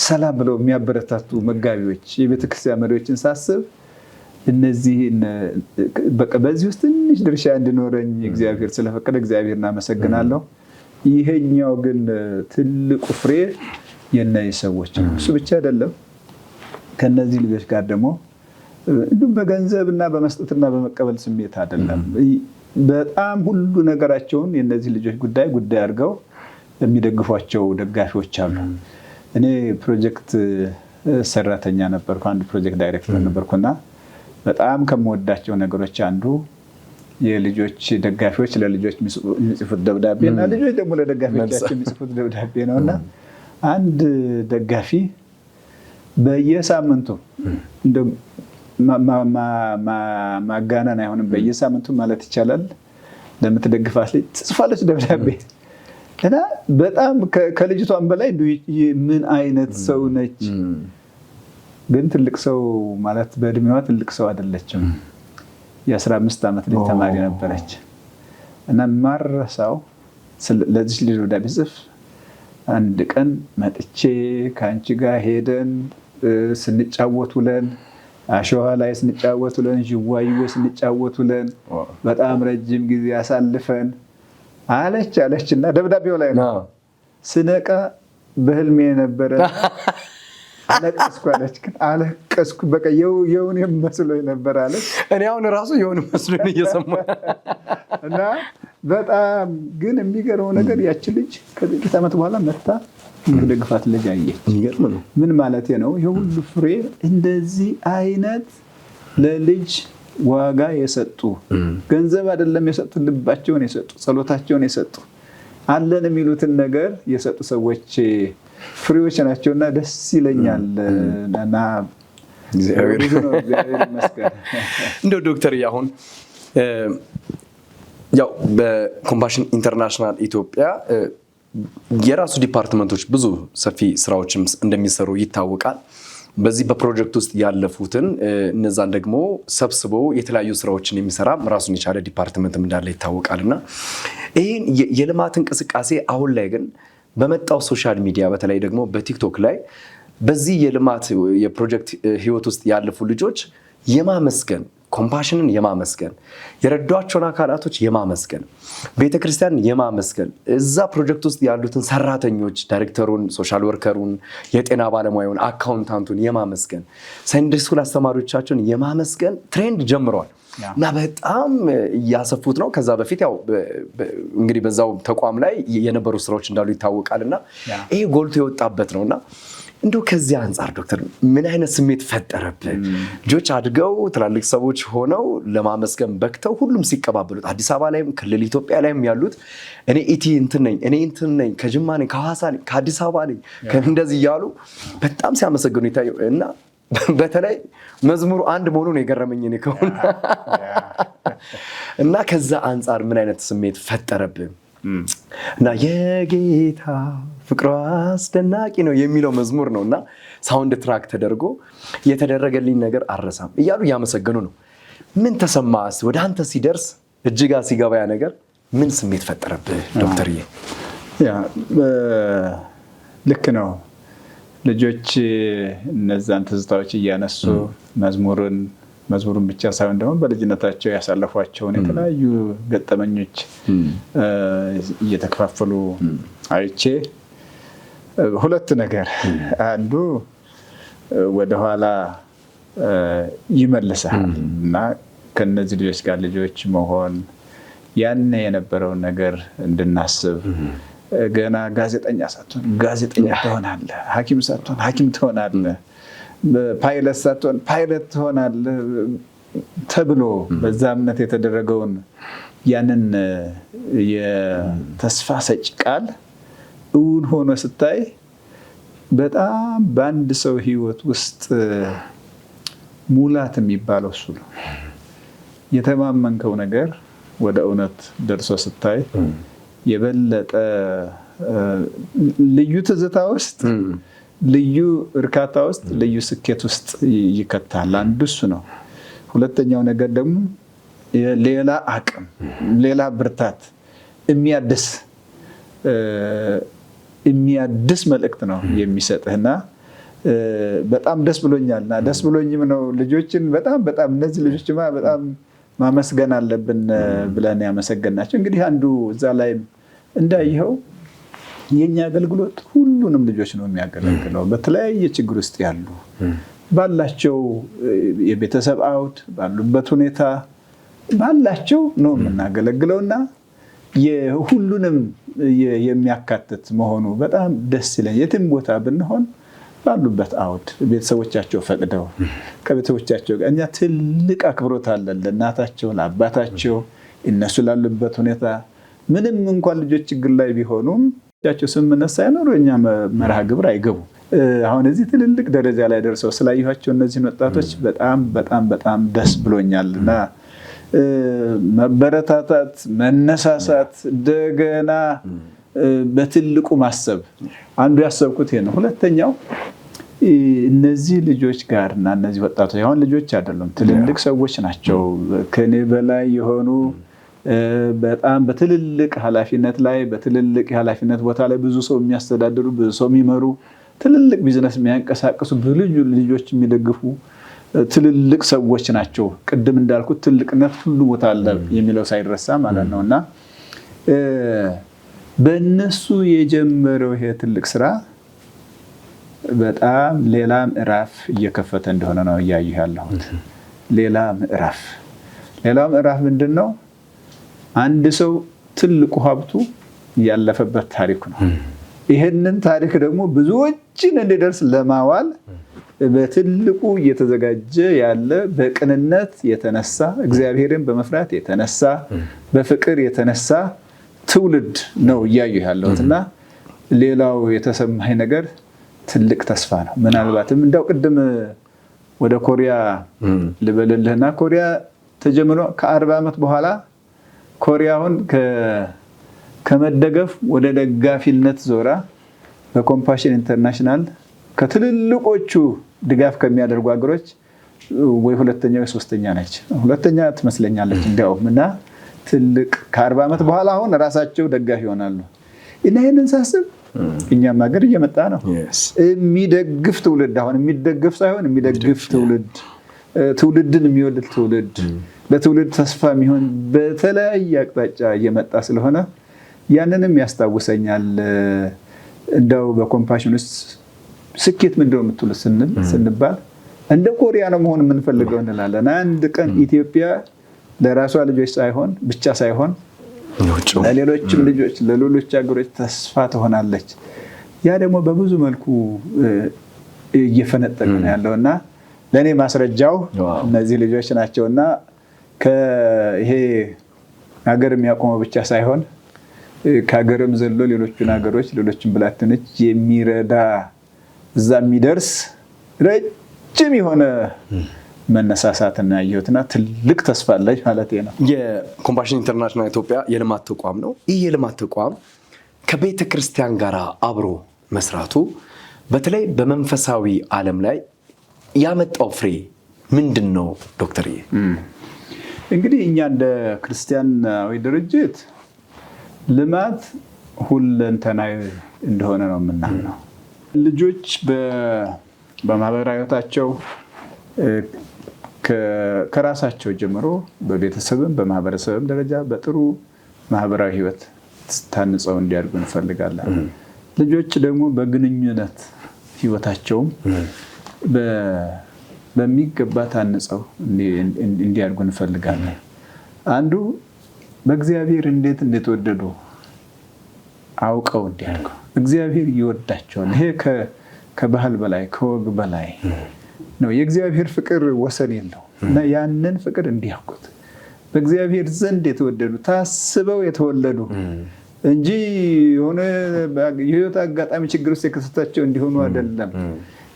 ሰላም ብለው የሚያበረታቱ መጋቢዎች፣ የቤተክርስቲያን መሪዎችን ሳስብ እነዚህን በቃ በዚህ ውስጥ ትንሽ ድርሻ እንዲኖረኝ እግዚአብሔር ስለፈቀደ እግዚአብሔር እናመሰግናለሁ። ይሄኛው ግን ትልቁ ፍሬ የእነዚህ ሰዎች ነው። እሱ ብቻ አይደለም። ከነዚህ ልጆች ጋር ደግሞ እንዲሁም በገንዘብና በመስጠትና በመቀበል ስሜት አይደለም። በጣም ሁሉ ነገራቸውን የእነዚህ ልጆች ጉዳይ አድርገው የሚደግፏቸው ደጋፊዎች አሉ። እኔ ፕሮጀክት ሰራተኛ ነበርኩ፣ አንድ ፕሮጀክት ዳይሬክተር ነበርኩና በጣም ከምወዳቸው ነገሮች አንዱ የልጆች ደጋፊዎች ለልጆች የሚጽፉት ደብዳቤ እና ልጆች ደግሞ ለደጋፊዎቻቸው የሚጽፉት ደብዳቤ ነውና አንድ ደጋፊ በየሳምንቱ ማጋነን አይሆንም፣ በየሳምንቱ ማለት ይቻላል ለምትደግፋት ልጅ ትጽፋለች ደብዳቤ እና በጣም ከልጅቷን በላይ ምን አይነት ሰው ነች። ግን ትልቅ ሰው ማለት በእድሜዋ ትልቅ ሰው አይደለችም። የ15 ዓመት ልጅ ተማሪ ነበረች እና ማረሳው ለዚህ ልጅ ደብዳቤ ጽፍ አንድ ቀን መጥቼ ከአንቺ ጋር ሄደን ስንጫወት ውለን አሸዋ ላይ ስንጫወት ውለን ዥዋዬ ስንጫወት ውለን በጣም ረጅም ጊዜ አሳልፈን አለች እና ደብዳቤው ላይ ነው ስነቃ በህልሜ ነበረ አለቀስኩ አለች። ግን አለቀስኩ በቃ የውን መስሎኝ ነበር አለች። እኔ አሁን ራሱ የውን መስሎኝ እየሰማሁ እና በጣም ግን የሚገርመው ነገር ያቺ ልጅ ከጥቂት ዓመት በኋላ መጣ ደግፋት ልጅ አየች። የሚገርም ነው። ምን ማለት ነው? የሁሉ ፍሬ እንደዚህ አይነት ለልጅ ዋጋ የሰጡ ገንዘብ አይደለም የሰጡ፣ ልባቸውን የሰጡ፣ ጸሎታቸውን የሰጡ፣ አለን የሚሉትን ነገር የሰጡ ሰዎች ፍሬዎች ናቸውና ደስ ይለኛል። እና እግዚአብሔር ይመስገን። እንደው ዶክተር አሁን ያው በኮምፓሽን ኢንተርናሽናል ኢትዮጵያ የራሱ ዲፓርትመንቶች ብዙ ሰፊ ስራዎችም እንደሚሰሩ ይታወቃል። በዚህ በፕሮጀክት ውስጥ ያለፉትን እነዛን ደግሞ ሰብስቦ የተለያዩ ስራዎችን የሚሰራ ራሱን የቻለ ዲፓርትመንትም እንዳለ ይታወቃልና ይህን የልማት እንቅስቃሴ አሁን ላይ ግን በመጣው ሶሻል ሚዲያ በተለይ ደግሞ በቲክቶክ ላይ በዚህ የልማት የፕሮጀክት ህይወት ውስጥ ያለፉ ልጆች የማመስገን ኮምፓሽንን የማመስገን የረዷቸውን አካላቶች የማመስገን ቤተክርስቲያን የማመስገን እዛ ፕሮጀክት ውስጥ ያሉትን ሰራተኞች ዳይሬክተሩን፣ ሶሻል ወርከሩን፣ የጤና ባለሙያውን፣ አካውንታንቱን የማመስገን ሰንደይ ስኩል አስተማሪዎቻቸውን የማመስገን ትሬንድ ጀምረዋል እና በጣም እያሰፉት ነው። ከዛ በፊት ያው እንግዲህ በዛው ተቋም ላይ የነበሩ ስራዎች እንዳሉ ይታወቃልና ይሄ ጎልቶ የወጣበት ነውና እንደው ከዚህ አንጻር ዶክተር ምን አይነት ስሜት ፈጠረብህ? ልጆች አድገው ትላልቅ ሰዎች ሆነው ለማመስገን በክተው ሁሉም ሲቀባበሉት አዲስ አበባ ላይም ክልል ኢትዮጵያ ላይም ያሉት እኔ ኢቲ እንትን ነኝ፣ እኔ እንትን ነኝ፣ ከጅማ ነኝ፣ ከሐዋሳ ነኝ፣ ከአዲስ አበባ ነኝ እንደዚህ እያሉ በጣም ሲያመሰግኑ ይታዩ እና በተለይ መዝሙሩ አንድ መሆኑን የገረመኝ እኔ ከሆነ እና ከዛ አንጻር ምን አይነት ስሜት ፈጠረብህ? እና የጌታ ፍቅሯ አስደናቂ ነው የሚለው መዝሙር ነው እና ሳውንድ ትራክ ተደርጎ የተደረገልኝ ነገር አረሳም እያሉ እያመሰገኑ ነው። ምን ተሰማህ? ወደ አንተ ሲደርስ እጅጋ ሲገባ ያ ነገር ምን ስሜት ፈጠረብህ ዶክተርዬ? ልክ ነው። ልጆች እነዛን ትዝታዎች እያነሱ መዝሙሩን ብቻ ሳይሆን ደግሞ በልጅነታቸው ያሳለፏቸውን የተለያዩ ገጠመኞች እየተከፋፈሉ አይቼ ሁለት ነገር፣ አንዱ ወደኋላ ይመልሳል እና ከነዚህ ልጆች ጋር ልጆች መሆን ያኔ የነበረውን ነገር እንድናስብ ገና ጋዜጠኛ ሳትሆን ጋዜጠኛ ትሆናለህ፣ ሐኪም ሳትሆን ሐኪም ትሆናለህ፣ ፓይለት ሳትሆን ፓይለት ትሆናለህ ተብሎ በዛ እምነት የተደረገውን ያንን የተስፋ ሰጭ ቃል እውን ሆኖ ስታይ በጣም በአንድ ሰው ህይወት ውስጥ ሙላት የሚባለው እሱ ነው። የተማመንከው ነገር ወደ እውነት ደርሶ ስታይ የበለጠ ልዩ ትዝታ ውስጥ፣ ልዩ እርካታ ውስጥ፣ ልዩ ስኬት ውስጥ ይከታል። አንዱ እሱ ነው። ሁለተኛው ነገር ደግሞ ሌላ አቅም፣ ሌላ ብርታት የሚያድስ መልእክት ነው የሚሰጥህና በጣም ደስ ብሎኛልና ደስ ብሎኝም ነው ልጆችን በጣም እነዚህ ልጆችማ በጣም ማመስገን አለብን ብለን ያመሰገናቸው። እንግዲህ አንዱ እዛ ላይ እንዳይኸው የኛ አገልግሎት ሁሉንም ልጆች ነው የሚያገለግለው። በተለያየ ችግር ውስጥ ያሉ ባላቸው የቤተሰብ አውድ ባሉበት ሁኔታ ባላቸው ነው የምናገለግለውና የሁሉንም የሚያካትት መሆኑ በጣም ደስ ይለኛል። የትም ቦታ ብንሆን ባሉበት አውድ ቤተሰቦቻቸው ፈቅደው ከቤተሰቦቻቸው ጋር እኛ ትልቅ አክብሮት አለን ለእናታቸው ለአባታቸው። እነሱ ላሉበት ሁኔታ ምንም እንኳን ልጆች ችግር ላይ ቢሆኑም ቻቸው ስምምነት ሳይኖሩ እኛ መርሃ ግብር አይገቡ። አሁን እዚህ ትልልቅ ደረጃ ላይ ደርሰው ስላየኋቸው እነዚህን ወጣቶች በጣም ደስ ብሎኛልና መበረታታት፣ መነሳሳት፣ እንደገና በትልቁ ማሰብ አንዱ ያሰብኩት ይሄ ነው። ሁለተኛው እነዚህ ልጆች ጋር እና እነዚህ ወጣቶች አሁን ልጆች አይደሉም፣ ትልልቅ ሰዎች ናቸው። ከኔ በላይ የሆኑ በጣም በትልልቅ ኃላፊነት ላይ በትልልቅ የኃላፊነት ቦታ ላይ ብዙ ሰው የሚያስተዳድሩ፣ ብዙ ሰው የሚመሩ፣ ትልልቅ ቢዝነስ የሚያንቀሳቅሱ፣ ብዙ ልጆች የሚደግፉ ትልልቅ ሰዎች ናቸው። ቅድም እንዳልኩት ትልቅነት ሁሉ ቦታ አለ የሚለው ሳይረሳ ማለት ነው እና በእነሱ የጀመረው ይሄ ትልቅ ስራ በጣም ሌላ ምዕራፍ እየከፈተ እንደሆነ ነው እያየሁ ያለሁት። ሌላ ምዕራፍ ምንድን ነው? አንድ ሰው ትልቁ ሀብቱ ያለፈበት ታሪክ ነው። ይህንን ታሪክ ደግሞ ብዙዎችን እንዲደርስ ለማዋል በትልቁ እየተዘጋጀ ያለ በቅንነት የተነሳ እግዚአብሔርን በመፍራት የተነሳ በፍቅር የተነሳ ትውልድ ነው እያየሁ ያለሁት እና ሌላው የተሰማኝ ነገር ትልቅ ተስፋ ነው። ምናልባትም እንዳው ቅድም ወደ ኮሪያ ልበልልህና ኮሪያ ተጀምሮ ከ40 ዓመት በኋላ ኮሪያውን ከመደገፍ ወደ ደጋፊነት ዞራ በኮምፓሽን ኢንተርናሽናል ከትልልቆቹ ድጋፍ ከሚያደርጉ ሀገሮች ወይ ሁለተኛው ሶስተኛ ነች። ሁለተኛ ትመስለኛለች እንዲያውም እና ትልቅ ከ40 ዓመት በኋላ አሁን ራሳቸው ደጋፊ ይሆናሉ። እና ይህንን ሳስብ እኛም ሀገር እየመጣ ነው። የሚደግፍ ትውልድ አሁን የሚደግፍ ሳይሆን የሚደግፍ ትውልድን የሚወድ ትውልድ ለትውልድ ተስፋ የሚሆን በተለያየ አቅጣጫ እየመጣ ስለሆነ ያንንም ያስታውሰኛል። እንደው በኮምፓሽን ውስጥ ስኬት ምንድነው የምትሉ ስንባል እንደ ኮሪያ ነው መሆን የምንፈልገው እንላለን። አንድ ቀን ኢትዮጵያ ለራሷ ልጆች ብቻ ሳይሆን ለሌሎችም ልጆች ለሌሎች ሀገሮች ተስፋ ትሆናለች። ያ ደግሞ በብዙ መልኩ እየፈነጠቀ ነው ያለውና ለእኔ ማስረጃው እነዚህ ልጆች ናቸውና ይሄ ሀገር የሚያቆመው ብቻ ሳይሆን ከሀገርም ዘሎ ሌሎችን ሀገሮች ሌሎችን ብላቴኖች የሚረዳ እዛ የሚደርስ ረጅም የሆነ መነሳሳትና ያየሁትና ትልቅ ተስፋ አለኝ ማለት ነው። የኮምፓሽን ኢንተርናሽናል ኢትዮጵያ የልማት ተቋም ነው። ይህ የልማት ተቋም ከቤተ ክርስቲያን ጋር አብሮ መስራቱ በተለይ በመንፈሳዊ ዓለም ላይ ያመጣው ፍሬ ምንድን ነው ዶክተርዬ? እንግዲህ እኛ እንደ ክርስቲያናዊ ድርጅት ልማት ሁለንተናዊ እንደሆነ ነው የምናምነው። ልጆች በማህበራዊ ሕይወታቸው ከራሳቸው ጀምሮ በቤተሰብም በማህበረሰብም ደረጃ በጥሩ ማህበራዊ ሕይወት ታንጸው እንዲያድጉ እንፈልጋለን። ልጆች ደግሞ በግንኙነት ሕይወታቸውም በሚገባ ታንጸው እንዲያድጉ እንፈልጋለን። አንዱ በእግዚአብሔር እንዴት እንደተወደዱ አውቀው እንዲያድጉ እግዚአብሔር ይወዳቸዋል። ይሄ ከባህል በላይ ከወግ በላይ ነው። የእግዚአብሔር ፍቅር ወሰን የለው እና ያንን ፍቅር እንዲያውቁት በእግዚአብሔር ዘንድ የተወደዱ ታስበው የተወለዱ እንጂ የሆነ የህይወት አጋጣሚ ችግር ውስጥ የከሰታቸው እንዲሆኑ አይደለም።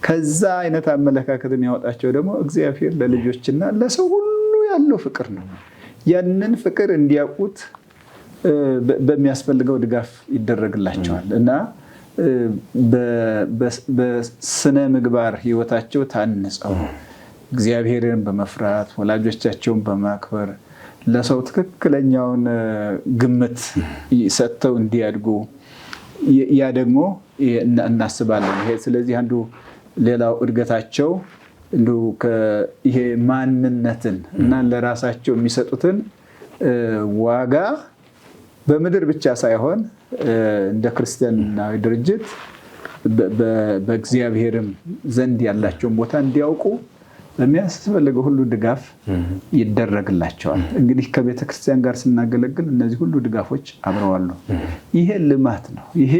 ከዛ አይነት አመለካከት የሚያወጣቸው ደግሞ እግዚአብሔር ለልጆችና ለሰው ሁሉ ያለው ፍቅር ነው። ያንን ፍቅር እንዲያውቁት በሚያስፈልገው ድጋፍ ይደረግላቸዋል እና በስነ ምግባር ህይወታቸው ታንጸው እግዚአብሔርን በመፍራት ወላጆቻቸውን በማክበር ለሰው ትክክለኛውን ግምት ሰጥተው እንዲያድጉ ያ ደግሞ እናስባለን። ይሄ ስለዚህ አንዱ ሌላው እድገታቸው ይሄ ማንነትን እና ለራሳቸው የሚሰጡትን ዋጋ በምድር ብቻ ሳይሆን እንደ ክርስቲያናዊ ድርጅት በእግዚአብሔርም ዘንድ ያላቸውን ቦታ እንዲያውቁ በሚያስፈልገው ሁሉ ድጋፍ ይደረግላቸዋል። እንግዲህ ከቤተ ክርስቲያን ጋር ስናገለግል እነዚህ ሁሉ ድጋፎች አብረዋሉ። ይሄ ልማት ነው። ይሄ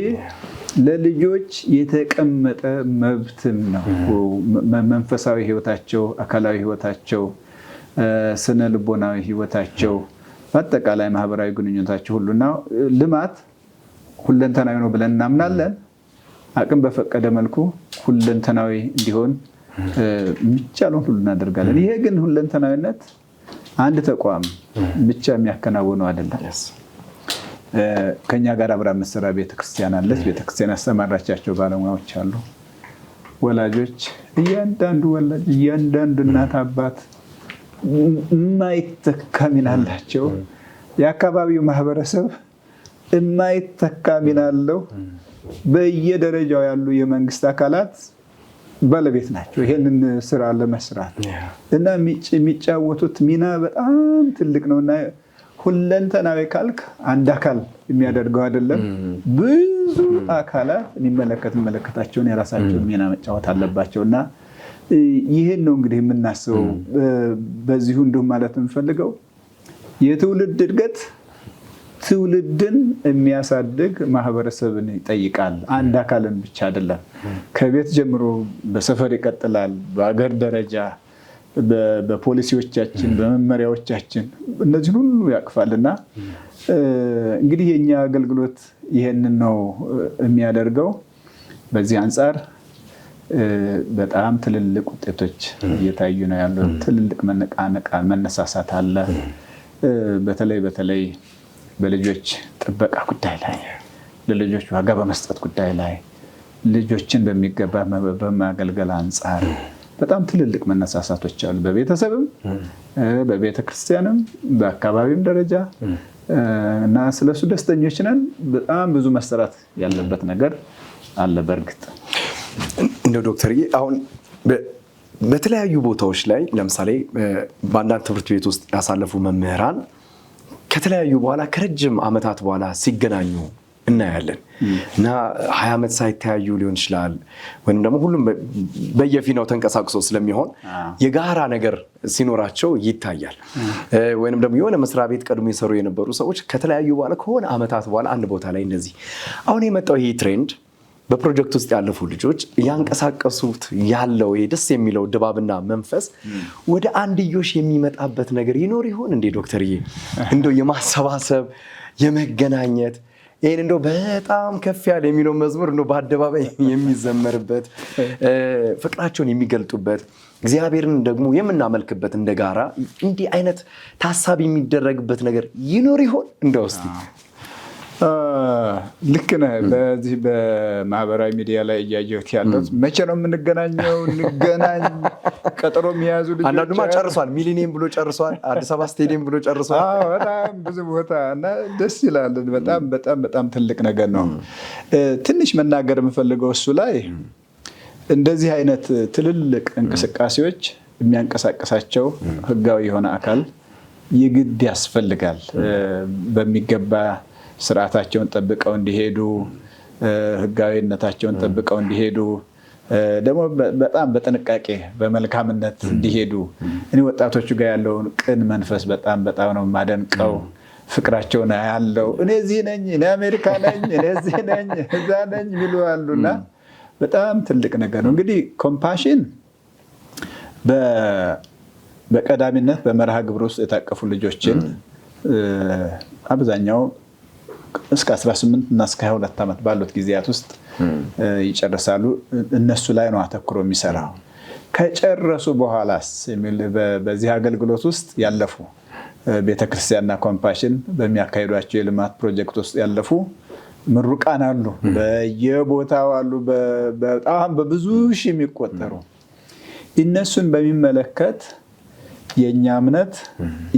ለልጆች የተቀመጠ መብትም ነው። መንፈሳዊ ህይወታቸው፣ አካላዊ ህይወታቸው፣ ስነ ልቦናዊ ህይወታቸው፣ በአጠቃላይ ማህበራዊ ግንኙነታቸው ሁሉና ልማት ሁለንተናዊ ነው ብለን እናምናለን። አቅም በፈቀደ መልኩ ሁለንተናዊ እንዲሆን የሚቻለውን ሁሉ እናደርጋለን። ይሄ ግን ሁለንተናዊነት አንድ ተቋም ብቻ የሚያከናውነው አይደለም። ከኛ ጋር አብራ የምትሰራ ቤተክርስቲያን አለች። ቤተክርስቲያን ያሰማራቻቸው ባለሙያዎች አሉ። ወላጆች፣ እያንዳንዱ ወላጅ፣ እያንዳንዱ እናት አባት የማይተካ ሚና አላቸው። የአካባቢው ማህበረሰብ የማይተካ ሚና አለው። በየደረጃው ያሉ የመንግስት አካላት ባለቤት ናቸው ይሄንን ስራ ለመስራት እና የሚጫወቱት ሚና በጣም ትልቅ ነው እና ሁለንተናዊ ካልክ አንድ አካል የሚያደርገው አይደለም። ብዙ አካላት የሚመለከታቸውን የራሳቸውን ሚና መጫወት አለባቸው እና ይሄን ነው እንግዲህ የምናስበው። በዚሁ እንዲሁም ማለት የምፈልገው የትውልድ እድገት ትውልድን የሚያሳድግ ማህበረሰብን ይጠይቃል። አንድ አካልን ብቻ አይደለም። ከቤት ጀምሮ በሰፈር ይቀጥላል። በአገር ደረጃ በፖሊሲዎቻችን፣ በመመሪያዎቻችን እነዚህን ሁሉ ያቅፋልና እንግዲህ የኛ አገልግሎት ይሄንን ነው የሚያደርገው። በዚህ አንጻር በጣም ትልልቅ ውጤቶች እየታዩ ነው ያለው። ትልልቅ መነሳሳት አለ። በተለይ በልጆች ጥበቃ ጉዳይ ላይ፣ ለልጆች ዋጋ በመስጠት ጉዳይ ላይ፣ ልጆችን በሚገባ በማገልገል አንጻር በጣም ትልልቅ መነሳሳቶች አሉ። በቤተሰብም በቤተክርስቲያንም በአካባቢም ደረጃ እና ስለሱ ደስተኞች ነን። በጣም ብዙ መሰራት ያለበት ነገር አለ በእርግጥ እንደ ዶክተርዬ አሁን በተለያዩ ቦታዎች ላይ ለምሳሌ በአንዳንድ ትምህርት ቤት ውስጥ ያሳለፉ መምህራን ከተለያዩ በኋላ ከረጅም ዓመታት በኋላ ሲገናኙ እናያለን እና 20 ዓመት ሳይተያዩ ሊሆን ይችላል ወይም ደግሞ ሁሉም በየፊናው ተንቀሳቅሶ ስለሚሆን የጋራ ነገር ሲኖራቸው ይታያል። ወይም ደግሞ የሆነ መስሪያ ቤት ቀድሞ የሰሩ የነበሩ ሰዎች ከተለያዩ በኋላ ከሆነ ዓመታት በኋላ አንድ ቦታ ላይ እንደዚህ አሁን የመጣው ይሄ ትሬንድ በፕሮጀክት ውስጥ ያለፉ ልጆች ያንቀሳቀሱት ያለው ይሄ ደስ የሚለው ድባብና መንፈስ ወደ አንድዮሽ የሚመጣበት ነገር ይኖር ይሆን እንዴ ዶክተርዬ? እንደው የማሰባሰብ የመገናኘት ይሄን እንደው በጣም ከፍ ያለ የሚለው መዝሙር እንደው በአደባባይ የሚዘመርበት ፍቅራቸውን የሚገልጡበት እግዚአብሔርን ደግሞ የምናመልክበት እንደጋራ እንዲህ አይነት ታሳቢ የሚደረግበት ነገር ይኖር ይሆን እንደው? እስቲ ልክ ነህ። በዚህ በማህበራዊ ሚዲያ ላይ እያየሁት ያለሁት መቼ ነው የምንገናኘው? እንገናኝ ቀጠሮ የሚያዙ ልጆች አንዳንዱማ ጨርሷል። ሚሊኒየም ብሎ ጨርሷል። አዲስ አበባ ስቴዲየም ብሎ ጨርሷል። በጣም ብዙ ቦታ እና ደስ ይላል። በጣም በጣም በጣም ትልቅ ነገር ነው። ትንሽ መናገር የምፈልገው እሱ ላይ እንደዚህ አይነት ትልልቅ እንቅስቃሴዎች የሚያንቀሳቀሳቸው ህጋዊ የሆነ አካል የግድ ያስፈልጋል። በሚገባ ስርዓታቸውን ጠብቀው እንዲሄዱ ህጋዊነታቸውን ጠብቀው እንዲሄዱ ደግሞ በጣም በጥንቃቄ በመልካምነት እንዲሄዱ እኔ ወጣቶቹ ጋር ያለውን ቅን መንፈስ በጣም በጣም ነው የማደንቀው። ፍቅራቸውን ያለው እኔ እዚህ ነኝ፣ እኔ አሜሪካ ነኝ፣ እኔ እዚህ ነኝ፣ እዛ ነኝ የሚሉ አሉና በጣም ትልቅ ነገር ነው። እንግዲህ ኮምፓሽን በቀዳሚነት በመርሃ ግብር ውስጥ የታቀፉ ልጆችን አብዛኛው እስከ 18 እና እስከ 22 ዓመት ባሉት ጊዜያት ውስጥ ይጨርሳሉ። እነሱ ላይ ነው አተኩሮ የሚሰራው። ከጨረሱ በኋላስ የሚል በዚህ አገልግሎት ውስጥ ያለፉ ቤተክርስቲያንና ኮምፓሽን በሚያካሂዷቸው የልማት ፕሮጀክት ውስጥ ያለፉ ምሩቃን አሉ፣ በየቦታው አሉ፣ በጣም በብዙ ሺህ የሚቆጠሩ። እነሱን በሚመለከት የኛ እምነት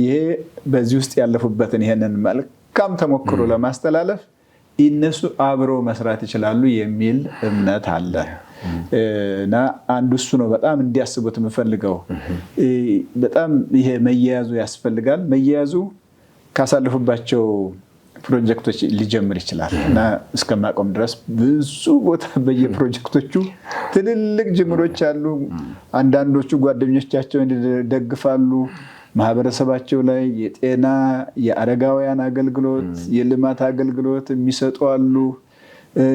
ይሄ በዚህ ውስጥ ያለፉበትን ይሄንን መልካም ተሞክሮ ለማስተላለፍ እነሱ አብረው መስራት ይችላሉ የሚል እምነት አለ እና አንዱ እሱ ነው። በጣም እንዲያስቡት የምፈልገው በጣም ይሄ መያያዙ ያስፈልጋል። መያያዙ ካሳለፉባቸው ፕሮጀክቶች ሊጀምር ይችላል እና እስከማቆም ድረስ ብዙ ቦታ በየፕሮጀክቶቹ ትልልቅ ጅምሮች አሉ። አንዳንዶቹ ጓደኞቻቸውን ይደግፋሉ። ማህበረሰባቸው ላይ የጤና የአረጋውያን አገልግሎት የልማት አገልግሎት የሚሰጡ አሉ።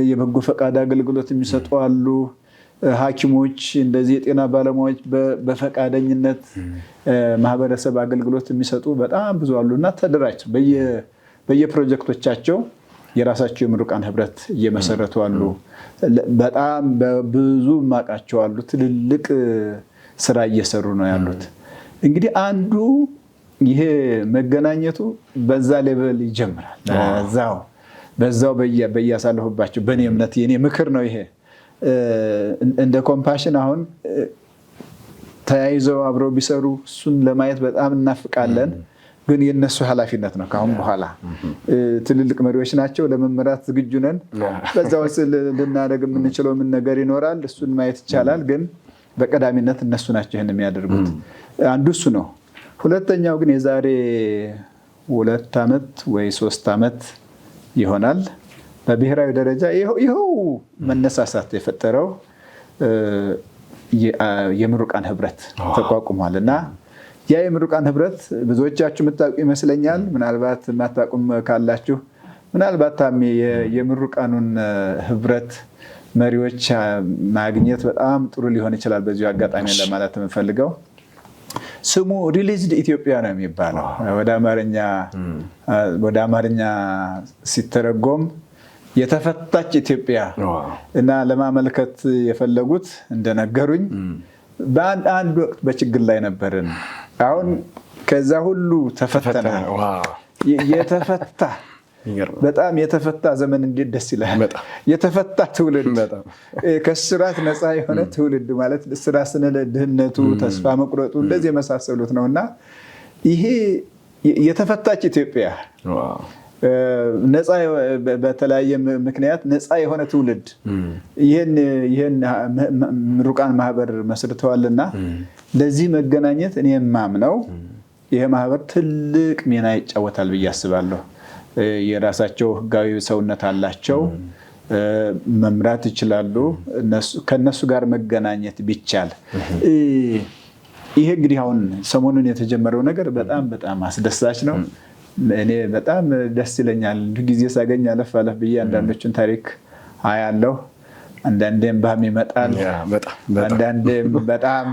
የበጎ ፈቃድ አገልግሎት የሚሰጡ አሉ። ሐኪሞች እንደዚህ የጤና ባለሙያዎች በፈቃደኝነት ማህበረሰብ አገልግሎት የሚሰጡ በጣም ብዙ አሉ እና ተደራጅተው በየፕሮጀክቶቻቸው የራሳቸው የምሩቃን ህብረት እየመሰረቱ አሉ። በጣም በብዙ ማቃቸው አሉ። ትልልቅ ስራ እየሰሩ ነው ያሉት። እንግዲህ አንዱ ይሄ መገናኘቱ በዛ ሌቨል ይጀምራል። በዛው በያሳለፉባቸው በእኔ እምነት የኔ ምክር ነው ይሄ። እንደ ኮምፓሽን አሁን ተያይዘው አብረው ቢሰሩ እሱን ለማየት በጣም እናፍቃለን። ግን የነሱ ኃላፊነት ነው። ካሁን በኋላ ትልልቅ መሪዎች ናቸው። ለመመራት ዝግጁ ነን። በዛው ልናደርግ የምንችለው ምን ነገር ይኖራል፣ እሱን ማየት ይቻላል። ግን በቀዳሚነት እነሱ ናቸው ይህን የሚያደርጉት። አንዱ እሱ ነው። ሁለተኛው ግን የዛሬ 2 ዓመት ወይ 3 ዓመት ይሆናል በብሔራዊ ደረጃ ይኸው መነሳሳት የፈጠረው የምሩቃን ህብረት ተቋቁሟል እና ያ የምሩቃን ህብረት ብዙዎቻችሁ የምታውቁ ይመስለኛል። ምናልባት የማታውቁም ካላችሁ ምናልባት ታሜ የምሩቃኑን ህብረት መሪዎች ማግኘት በጣም ጥሩ ሊሆን ይችላል። በዚሁ አጋጣሚ ለማለት የምፈልገው ስሙ ሪሊዝድ ኢትዮጵያ ነው የሚባለው። ወደ አማርኛ ሲተረጎም የተፈታች ኢትዮጵያ እና ለማመልከት የፈለጉት እንደነገሩኝ በአንድ ወቅት በችግር ላይ ነበርን። አሁን ከዛ ሁሉ ተፈተነ። የተፈታ በጣም የተፈታ ዘመን እንዴት ደስ ይላል። የተፈታ ትውልድ፣ ከስራት ነፃ የሆነ ትውልድ ማለት ስራ ስንል ድህነቱ፣ ተስፋ መቁረጡ እንደዚህ የመሳሰሉት ነውና ይሄ የተፈታች ኢትዮጵያ ነፃ በተለያየ ምክንያት ነፃ የሆነ ትውልድ ይሄን ምሩቃን ማህበር መስርተዋልና ለዚህ መገናኘት እኔ የማምነው ይሄ ማህበር ትልቅ ሚና ይጫወታል ብዬ አስባለሁ። የራሳቸው ህጋዊ ሰውነት አላቸው፣ መምራት ይችላሉ። ከነሱ ጋር መገናኘት ቢቻል ይሄ እንግዲህ አሁን ሰሞኑን የተጀመረው ነገር በጣም በጣም አስደሳች ነው። እኔ በጣም ደስ ይለኛል። ጊዜ ሳገኝ አለፍ አለፍ ብዬ አንዳንዶችን ታሪክ አያለሁ። አንዳንዴም ባም ይመጣል፣ አንዳንዴም በጣም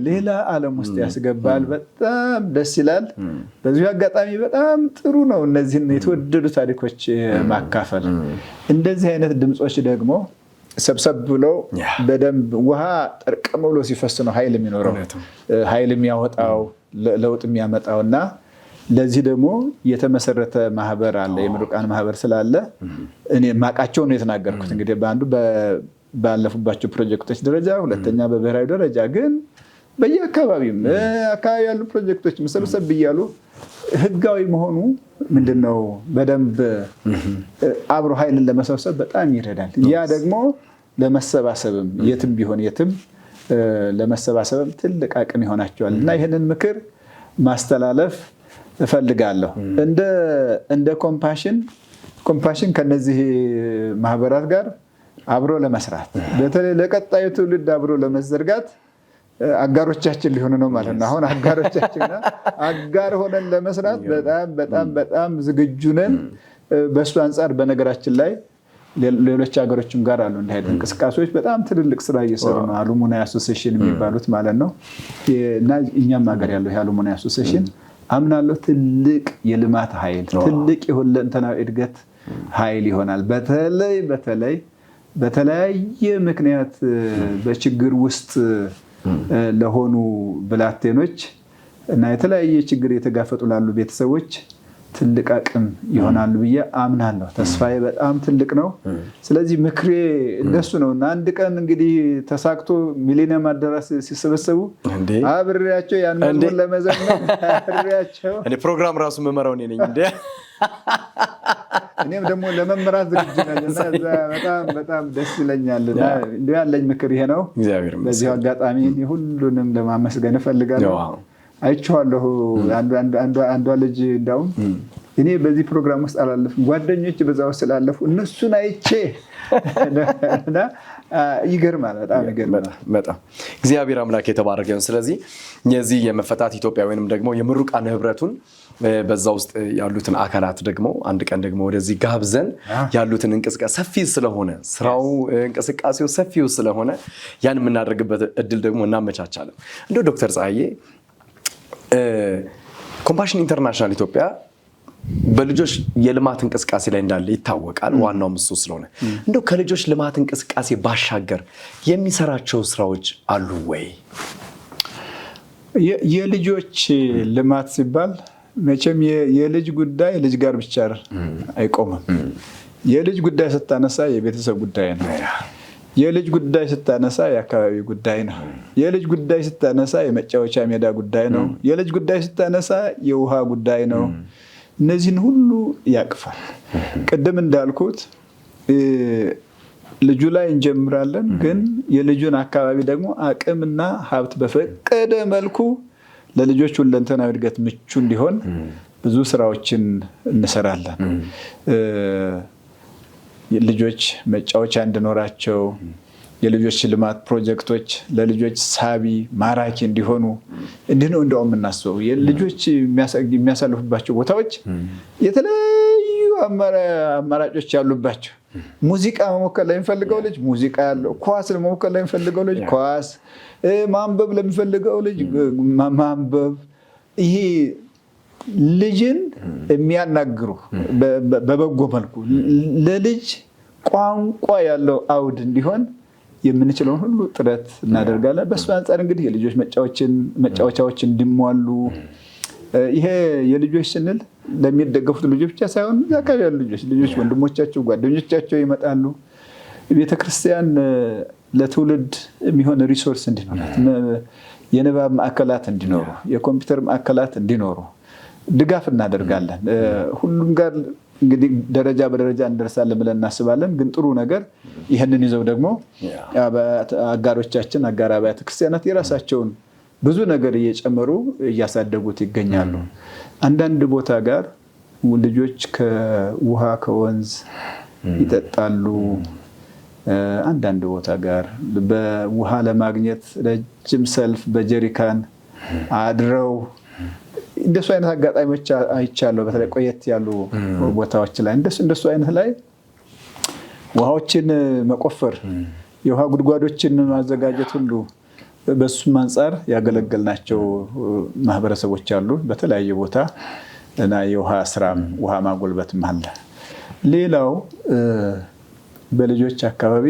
ሌላ ዓለም ውስጥ ያስገባል። በጣም ደስ ይላል። በዚህ አጋጣሚ በጣም ጥሩ ነው እነዚህን የተወደዱ ታሪኮች ማካፈል። እንደዚህ አይነት ድምጾች ደግሞ ሰብሰብ ብለው በደንብ ውሃ ጠርቀም ብሎ ሲፈስ ነው ኃይል የሚኖረው፣ ኃይል የሚያወጣው፣ ለውጥ የሚያመጣውና ለዚህ ደግሞ የተመሰረተ ማህበር አለ፣ የምሩቃን ማህበር ስላለ እኔ ማቃቸው ነው የተናገርኩት። እንግዲህ በአንዱ ባለፉባቸው ፕሮጀክቶች ደረጃ፣ ሁለተኛ በብሔራዊ ደረጃ፣ ግን በየአካባቢም አካባቢ ያሉ ፕሮጀክቶች መሰብሰብ እያሉ ህጋዊ መሆኑ ምንድነው በደንብ አብሮ ኃይልን ለመሰብሰብ በጣም ይረዳል። ያ ደግሞ ለመሰባሰብም የትም ቢሆን የትም ለመሰባሰብም ትልቅ አቅም ይሆናቸዋል እና ይህንን ምክር ማስተላለፍ እፈልጋለሁ። እንደ ኮምፓሽን ከነዚህ ማህበራት ጋር አብሮ ለመስራት በተለይ ለቀጣዩ ትውልድ አብሮ ለመዘርጋት አጋሮቻችን ሊሆኑ ነው ማለት ነው። አሁን አጋሮቻችንና አጋር ሆነን ለመስራት በጣም በጣም በጣም ዝግጁ ነን። በሱ አንፃር በነገራችን ላይ ሌሎች ሀገሮችም ጋር አሉ እንደ አይነት እንቅስቃሴዎች በጣም ትልልቅ ስራ እየሰሩ ነው። አሉሙናይ አሶሲዬሽን የሚባሉት ማለት ነው። እና እኛም ሀገር ያለው የአሉሙናይ አሶሲዬሽን አምናለሁ ትልቅ የልማት ኃይል፣ ትልቅ የሁለንተናዊ እድገት ኃይል ይሆናል። በተለይ በተለያየ ምክንያት በችግር ውስጥ ለሆኑ ብላቴኖች እና የተለያየ ችግር የተጋፈጡ ላሉ ቤተሰቦች ትልቅ አቅም ይሆናሉ ብዬ አምናለሁ። ተስፋዬ በጣም ትልቅ ነው። ስለዚህ ምክሬ እንደሱ ነው እና አንድ ቀን እንግዲህ ተሳክቶ ሚሊኒየም አዳራሽ ሲሰበሰቡ አብሬያቸው ያን መዝሙር ለመዘመር አብሬያቸው እኔ ፕሮግራም ራሱ መመራው ነኝ እንዴ እኔም ደግሞ ለመመራት ዝግጁ ነኝ እና በጣም በጣም ደስ ይለኛልና እንደው ያለኝ ምክር ይሄ ነው። በዚህ አጋጣሚ ሁሉንም ለማመስገን እፈልጋለሁ። አይቼዋለሁ። አንዷ ልጅ እንዳውም እኔ በዚህ ፕሮግራም ውስጥ አላለፍኩም፣ ጓደኞች በዛው ስላለፉ እነሱን አይቼ እና ይገርማል፣ በጣም ይገርማል። በጣም እግዚአብሔር አምላክ የተባረከ ነው። ስለዚህ የዚህ የመፈታት ኢትዮጵያ ወይንም ደግሞ የምሩቃን ህብረቱን በዛ ውስጥ ያሉትን አካላት ደግሞ አንድ ቀን ደግሞ ወደዚህ ጋብዘን ያሉትን እንቅስቃሴ ሰፊ ስለሆነ ስራው እንቅስቃሴው ሰፊው ስለሆነ ያን የምናደርግበት እድል ደግሞ እናመቻቻለን። እንደው ዶክተር ፀሐዬ ኮምፓሽን ኢንተርናሽናል ኢትዮጵያ በልጆች የልማት እንቅስቃሴ ላይ እንዳለ ይታወቃል። ዋናው እሱ ስለሆነ እንደው ከልጆች ልማት እንቅስቃሴ ባሻገር የሚሰራቸው ስራዎች አሉ ወይ? የልጆች ልማት ሲባል መቼም የልጅ ጉዳይ ልጅ ጋር ብቻ አይቆምም። የልጅ ጉዳይ ስታነሳ የቤተሰብ ጉዳይ ነው። የልጅ ጉዳይ ስታነሳ የአካባቢ ጉዳይ ነው። የልጅ ጉዳይ ስታነሳ የመጫወቻ ሜዳ ጉዳይ ነው። የልጅ ጉዳይ ስታነሳ የውሃ ጉዳይ ነው። እነዚህን ሁሉ ያቅፋል። ቅድም እንዳልኩት ልጁ ላይ እንጀምራለን፣ ግን የልጁን አካባቢ ደግሞ አቅምና ሀብት በፈቀደ መልኩ ለልጆች ሁለንተናዊ እድገት ምቹ እንዲሆን ብዙ ስራዎችን እንሰራለን። ልጆች መጫወቻ እንዲኖራቸው፣ የልጆች ልማት ፕሮጀክቶች ለልጆች ሳቢ ማራኪ እንዲሆኑ እንዲህ ነው እንደውም የምናስበው። ልጆች የሚያሳልፉባቸው ቦታዎች የተለያዩ አማራጮች ያሉባቸው፣ ሙዚቃ መሞከር ለሚፈልገው ልጅ ሙዚቃ ያለው፣ ኳስ ለመሞከር ለሚፈልገው ልጅ ኳስ፣ ማንበብ ለሚፈልገው ልጅ ማንበብ። ይሄ ልጅን የሚያናግሩ በበጎ መልኩ ለልጅ ቋንቋ ያለው አውድ እንዲሆን የምንችለውን ሁሉ ጥረት እናደርጋለን። በሱ አንጻር እንግዲህ የልጆች መጫወቻዎች እንዲሟሉ፣ ይሄ የልጆች ስንል ለሚደገፉት ልጆች ብቻ ሳይሆን አካባቢ ያሉ ልጆች ወንድሞቻቸው፣ ጓደኞቻቸው ይመጣሉ። ቤተክርስቲያን ለትውልድ የሚሆን ሪሶርስ እንዲኖራት፣ የንባብ ማዕከላት እንዲኖሩ፣ የኮምፒውተር ማዕከላት እንዲኖሩ ድጋፍ እናደርጋለን። ሁሉም ጋር እንግዲህ ደረጃ በደረጃ እንደርሳለን ብለን እናስባለን። ግን ጥሩ ነገር ይህንን ይዘው ደግሞ አጋሮቻችን አጋር አብያተ ክርስቲያናት የራሳቸውን ብዙ ነገር እየጨመሩ እያሳደጉት ይገኛሉ። አንዳንድ ቦታ ጋር ልጆች ከውሃ ከወንዝ ይጠጣሉ። አንዳንድ ቦታ ጋር በውሃ ለማግኘት ረጅም ሰልፍ በጀሪካን አድረው እንደሱ አይነት አጋጣሚዎች አይቻለሁ። በተለይ ቆየት ያሉ ቦታዎች ላይ እንደሱ አይነት ላይ ውሃዎችን መቆፈር፣ የውሃ ጉድጓዶችን ማዘጋጀት ሁሉ በሱም አንፃር ያገለገልናቸው ማህበረሰቦች አሉ በተለያየ ቦታ እና የውሃ ስራም ውሃ ማጎልበትም አለ። ሌላው በልጆች አካባቢ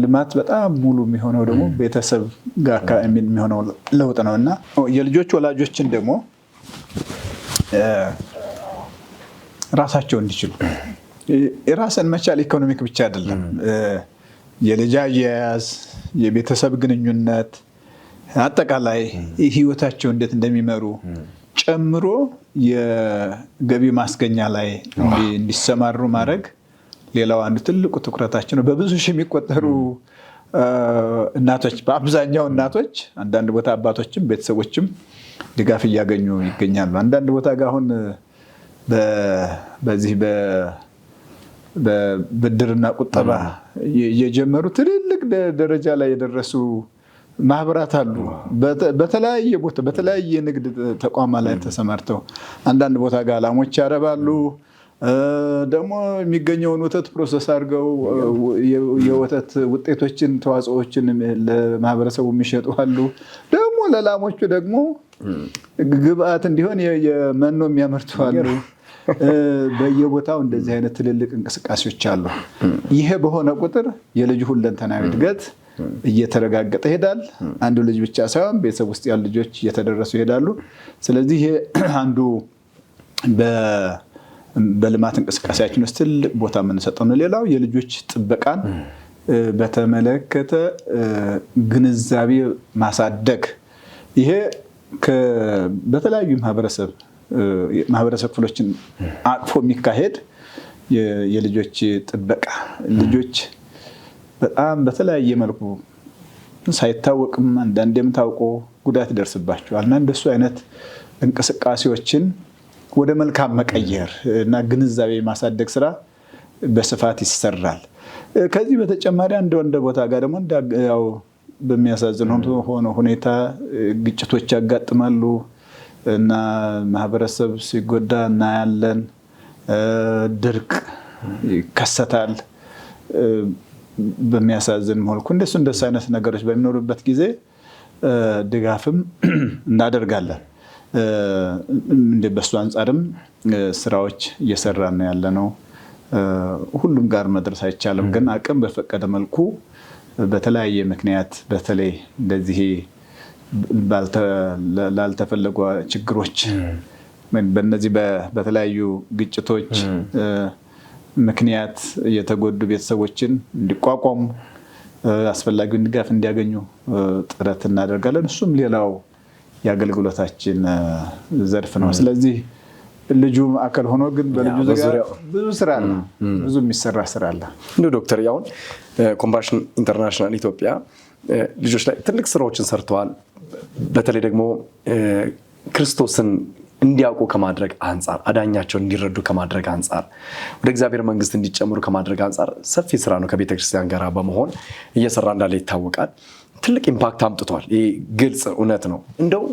ልማት በጣም ሙሉ የሚሆነው ደግሞ ቤተሰብ ጋር የሚሆነው ለውጥ ነው እና የልጆች ወላጆችን ደግሞ ራሳቸው እንዲችሉ የራስን መቻል ኢኮኖሚክ ብቻ አይደለም። የልጅ አያያዝ፣ የቤተሰብ ግንኙነት፣ አጠቃላይ ህይወታቸው እንዴት እንደሚመሩ ጨምሮ የገቢ ማስገኛ ላይ እንዲሰማሩ ማድረግ ሌላው አንዱ ትልቁ ትኩረታችን ነው። በብዙ ሺህ የሚቆጠሩ እናቶች፣ በአብዛኛው እናቶች፣ አንዳንድ ቦታ አባቶችም ቤተሰቦችም ድጋፍ እያገኙ ይገኛሉ። አንዳንድ ቦታ ጋር አሁን በዚህ በብድርና ቁጠባ የጀመሩ ትልልቅ ደረጃ ላይ የደረሱ ማህበራት አሉ። በተለያየ ቦታ በተለያየ ንግድ ተቋማት ላይ ተሰማርተው አንዳንድ ቦታ ጋር ላሞች ያረባሉ። ደግሞ የሚገኘውን ወተት ፕሮሰስ አድርገው የወተት ውጤቶችን ተዋጽኦችን ለማህበረሰቡ የሚሸጡ አሉ። ደግሞ ለላሞቹ ደግሞ ግብአት እንዲሆን የመኖ የሚያመርቱ አሉ። በየቦታው እንደዚህ አይነት ትልልቅ እንቅስቃሴዎች አሉ። ይሄ በሆነ ቁጥር የልጅ ሁለንተናዊ እድገት እየተረጋገጠ ይሄዳል። አንዱ ልጅ ብቻ ሳይሆን ቤተሰብ ውስጥ ያሉ ልጆች እየተደረሱ ይሄዳሉ። ስለዚህ ይሄ አንዱ በልማት እንቅስቃሴያችን ውስጥ ትልቅ ቦታ የምንሰጠው ነው። ሌላው የልጆች ጥበቃን በተመለከተ ግንዛቤ ማሳደግ፣ ይሄ በተለያዩ ማህበረሰብ ክፍሎችን አቅፎ የሚካሄድ የልጆች ጥበቃ ልጆች በጣም በተለያየ መልኩ ሳይታወቅም አንዳንዴም ታውቆ ጉዳት ይደርስባቸዋል እና እንደሱ አይነት እንቅስቃሴዎችን ወደ መልካም መቀየር እና ግንዛቤ ማሳደግ ስራ በስፋት ይሰራል። ከዚህ በተጨማሪ እንደ ቦታ ጋር ደግሞ ያው በሚያሳዝን ሆኖ ሁኔታ ግጭቶች ያጋጥማሉ እና ማህበረሰብ ሲጎዳ እናያለን። ድርቅ ይከሰታል። በሚያሳዝን መልኩ እንደሱ አይነት ነገሮች በሚኖሩበት ጊዜ ድጋፍም እናደርጋለን። በሱ አንጻርም ስራዎች እየሰራን ነው ያለነው። ሁሉም ጋር መድረስ አይቻልም፣ ግን አቅም በፈቀደ መልኩ በተለያየ ምክንያት በተለይ እንደዚህ ላልተፈለጉ ችግሮች በእነዚህ በተለያዩ ግጭቶች ምክንያት የተጎዱ ቤተሰቦችን እንዲቋቋሙ አስፈላጊውን ድጋፍ እንዲያገኙ ጥረት እናደርጋለን። እሱም ሌላው የአገልግሎታችን ዘርፍ ነው። ስለዚህ ልጁ ማዕከል ሆኖ ግን በልጁ ዙሪያ ብዙ ስራ አለ፣ ብዙ የሚሰራ ስራ አለ። እንደ ዶክተር ያሁን ኮምፓሽን ኢንተርናሽናል ኢትዮጵያ ልጆች ላይ ትልቅ ስራዎችን ሰርተዋል። በተለይ ደግሞ ክርስቶስን እንዲያውቁ ከማድረግ አንጻር፣ አዳኛቸውን እንዲረዱ ከማድረግ አንጻር፣ ወደ እግዚአብሔር መንግስት እንዲጨምሩ ከማድረግ አንጻር ሰፊ ስራ ነው ከቤተክርስቲያን ጋር በመሆን እየሰራ እንዳለ ይታወቃል። ትልቅ ኢምፓክት አምጥቷል። ይህ ግልጽ እውነት ነው። እንደው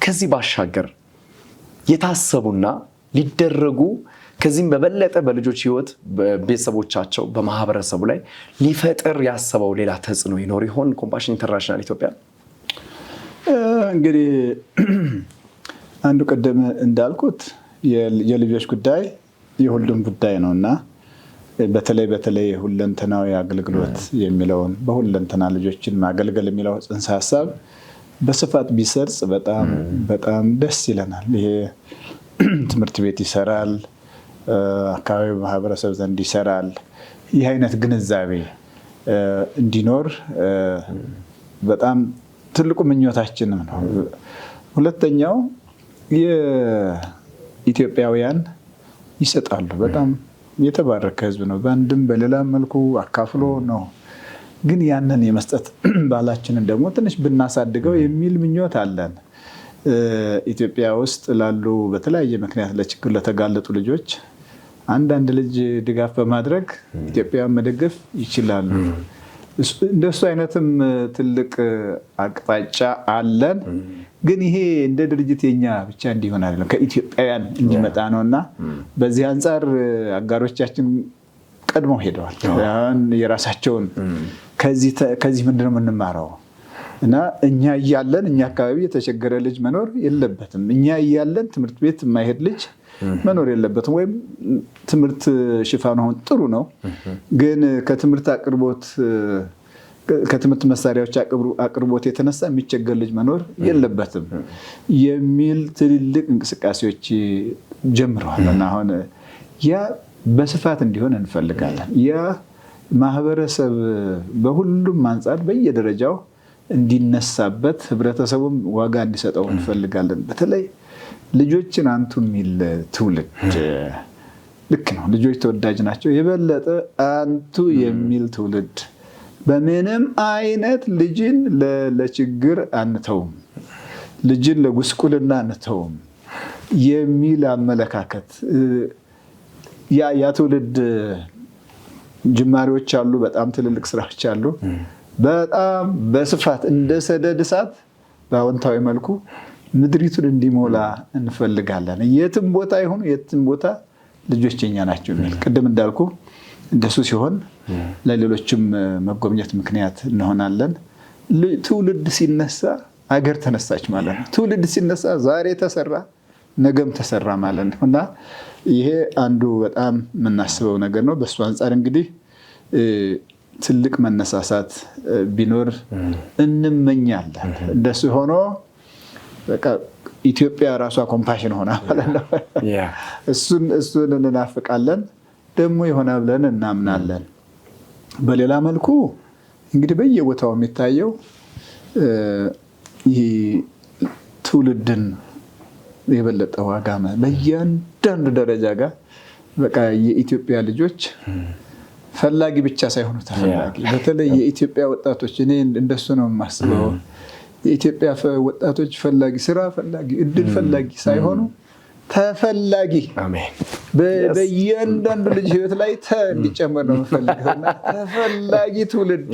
ከዚህ ባሻገር የታሰቡና ሊደረጉ ከዚህም በበለጠ በልጆች ህይወት፣ በቤተሰቦቻቸው፣ በማህበረሰቡ ላይ ሊፈጥር ያሰበው ሌላ ተጽዕኖ ይኖር ይሆን ኮምፓሽን ኢንተርናሽናል ኢትዮጵያ? እንግዲህ አንዱ ቀደም እንዳልኩት የልጆች ጉዳይ የሁሉም ጉዳይ ነው እና በተለይ ሁለንተናዊ አገልግሎት የሚለውን በሁለንተና ልጆችን ማገልገል የሚለው ጽንሰ ሀሳብ በስፋት ቢሰርጽ በጣም ደስ ይለናል። ይሄ ትምህርት ቤት ይሰራል፣ አካባቢ ማህበረሰብ ዘንድ ይሰራል። ይህ አይነት ግንዛቤ እንዲኖር በጣም ትልቁ ምኞታችንም ነው። ሁለተኛው የኢትዮጵያውያን ይሰጣሉ። በጣም የተባረከ ህዝብ ነው። በአንድም በሌላ መልኩ አካፍሎ ነው። ግን ያንን የመስጠት ባህላችንን ደግሞ ትንሽ ብናሳድገው የሚል ምኞት አለን። ኢትዮጵያ ውስጥ ላሉ በተለያየ ምክንያት ለችግር ለተጋለጡ ልጆች አንዳንድ ልጅ ድጋፍ በማድረግ ኢትዮጵያን መደገፍ ይችላሉ። እንደሱ አይነትም ትልቅ አቅጣጫ አለን። ግን ይሄ እንደ ድርጅት የኛ ብቻ እንዲሆን አይደለም፣ ከኢትዮጵያውያን እንዲመጣ ነውና በዚህ አንጻር አጋሮቻችን ቀድመው ሄደዋል። የራሳቸውን ከዚህ ምንድነው የምንማረው? እና እኛ እያለን እኛ አካባቢ የተቸገረ ልጅ መኖር የለበትም። እኛ እያለን ትምህርት ቤት የማይሄድ ልጅ መኖር የለበትም። ወይም ትምህርት ሽፋን አሁን ጥሩ ነው፣ ግን ከትምህርት መሳሪያዎች አቅርቦት የተነሳ የሚቸገር ልጅ መኖር የለበትም የሚል ትልልቅ እንቅስቃሴዎች ጀምረዋል። እና አሁን ያ በስፋት እንዲሆን እንፈልጋለን። ያ ማህበረሰብ በሁሉም አንጻር በየደረጃው እንዲነሳበት፣ ህብረተሰቡም ዋጋ እንዲሰጠው እንፈልጋለን። በተለይ ልጆችን አንቱ የሚል ትውልድ ልክ ነው። ልጆች ተወዳጅ ናቸው። የበለጠ አንቱ የሚል ትውልድ በምንም አይነት ልጅን ለችግር አንተውም፣ ልጅን ለጉስቁልና አንተውም የሚል አመለካከት ያ ትውልድ ጅማሬዎች አሉ። በጣም ትልልቅ ስራዎች አሉ። በጣም በስፋት እንደ ሰደድ እሳት በአዎንታዊ መልኩ ምድሪቱን እንዲሞላ እንፈልጋለን። የትም ቦታ ይሁን የትም ቦታ ልጆች የኛ ናቸው የሚል ቅድም እንዳልኩ እንደሱ ሲሆን ለሌሎችም መጎብኘት ምክንያት እንሆናለን። ትውልድ ሲነሳ አገር ተነሳች ማለት ነው። ትውልድ ሲነሳ ዛሬ ተሰራ ነገም ተሰራ ማለት ነው። እና ይሄ አንዱ በጣም የምናስበው ነገር ነው። በሱ አንጻር እንግዲህ ትልቅ መነሳሳት ቢኖር እንመኛለን። እንደሱ ሆኖ በቃ ኢትዮጵያ ራሷ ኮምፓሽን ሆና ማለት ነው። እሱን እንናፍቃለን፣ ደግሞ ይሆናል ብለን እናምናለን። በሌላ መልኩ እንግዲህ በየቦታው የሚታየው ይህ ትውልድን የበለጠ ዋጋ በእያንዳንዱ ደረጃ ጋር በቃ የኢትዮጵያ ልጆች ፈላጊ ብቻ ሳይሆኑ ተፈላጊ። በተለይ የኢትዮጵያ ወጣቶች እኔ እንደሱ ነው የማስበው። የኢትዮጵያ ወጣቶች ፈላጊ፣ ስራ ፈላጊ፣ እድል ፈላጊ ሳይሆኑ ተፈላጊ። በእያንዳንዱ ልጅ ህይወት ላይ እንዲጨመር ነው የምፈልገውና ተፈላጊ ትውልድ፣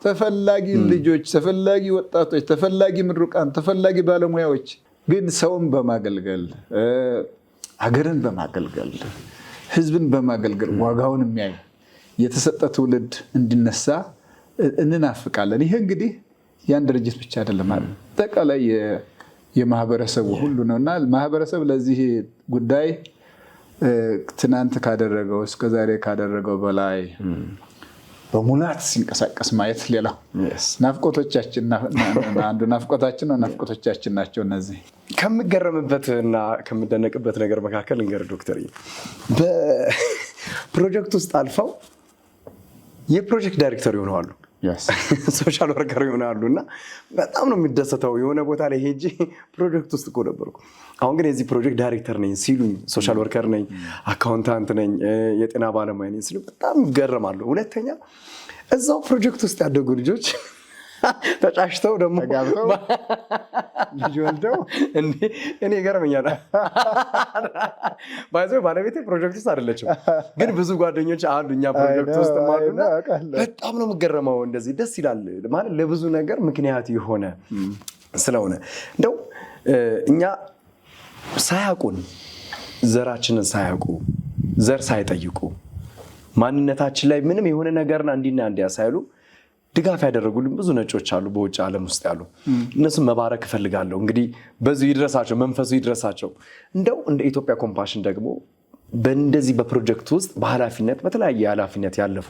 ተፈላጊ ልጆች፣ ተፈላጊ ወጣቶች፣ ተፈላጊ ምሩቃን፣ ተፈላጊ ባለሙያዎች ግን ሰውን በማገልገል ሀገርን በማገልገል ህዝብን በማገልገል ዋጋውን የሚያይ የተሰጠ ትውልድ እንዲነሳ እንናፍቃለን። ይሄ እንግዲህ ያን ድርጅት ብቻ አይደለም፣ አጠቃላይ የማህበረሰቡ ሁሉ ነውና ማህበረሰብ ለዚህ ጉዳይ ትናንት ካደረገው እስከዛሬ ካደረገው በላይ በሙላት ሲንቀሳቀስ ማየት ሌላው ናፍቆቶቻችን አንዱ ናፍቆታችን ነው። ናፍቆቶቻችን ናቸው እነዚህ። ከምገረምበትና ከምደነቅበት ነገር መካከል እንግዲህ ዶክተር በፕሮጀክት ውስጥ አልፈው የፕሮጀክት ዳይሬክተር ይሆናሉ፣ ሶሻል ወርከር ይሆናሉ እና በጣም ነው የሚደሰተው። የሆነ ቦታ ላይ ሄጄ ፕሮጀክት ውስጥ እኮ ነበርኩ፣ አሁን ግን የዚህ ፕሮጀክት ዳይሬክተር ነኝ ሲሉኝ፣ ሶሻል ወርከር ነኝ፣ አካውንታንት ነኝ፣ የጤና ባለሙያ ነኝ ሲሉ በጣም ይገረማሉ። ሁለተኛ እዛው ፕሮጀክት ውስጥ ያደጉ ልጆች ተጫሽተው ደግሞ ልጅ ወልደው እኔ ይገርመኛል። ባይዘው ባለቤቴ ፕሮጀክት ውስጥ አይደለችም፣ ግን ብዙ ጓደኞች አሉ እኛ ፕሮጀክት ውስጥ አሉና በጣም ነው የምገረመው። እንደዚህ ደስ ይላል ማለት ለብዙ ነገር ምክንያት የሆነ ስለሆነ እንደው እኛ ሳያውቁን ዘራችንን ሳያውቁ ዘር ሳይጠይቁ ማንነታችን ላይ ምንም የሆነ ነገርና እንዲና እንዲያ ሳይሉ ድጋፍ ያደረጉልን ብዙ ነጮች አሉ በውጭ ዓለም ውስጥ ያሉ። እነሱም መባረክ እፈልጋለሁ። እንግዲህ በዚህ ይድረሳቸው፣ መንፈሱ ይድረሳቸው። እንደው እንደ ኢትዮጵያ ኮምፓሽን ደግሞ በእንደዚህ በፕሮጀክት ውስጥ በኃላፊነት በተለያየ ኃላፊነት ያለፉ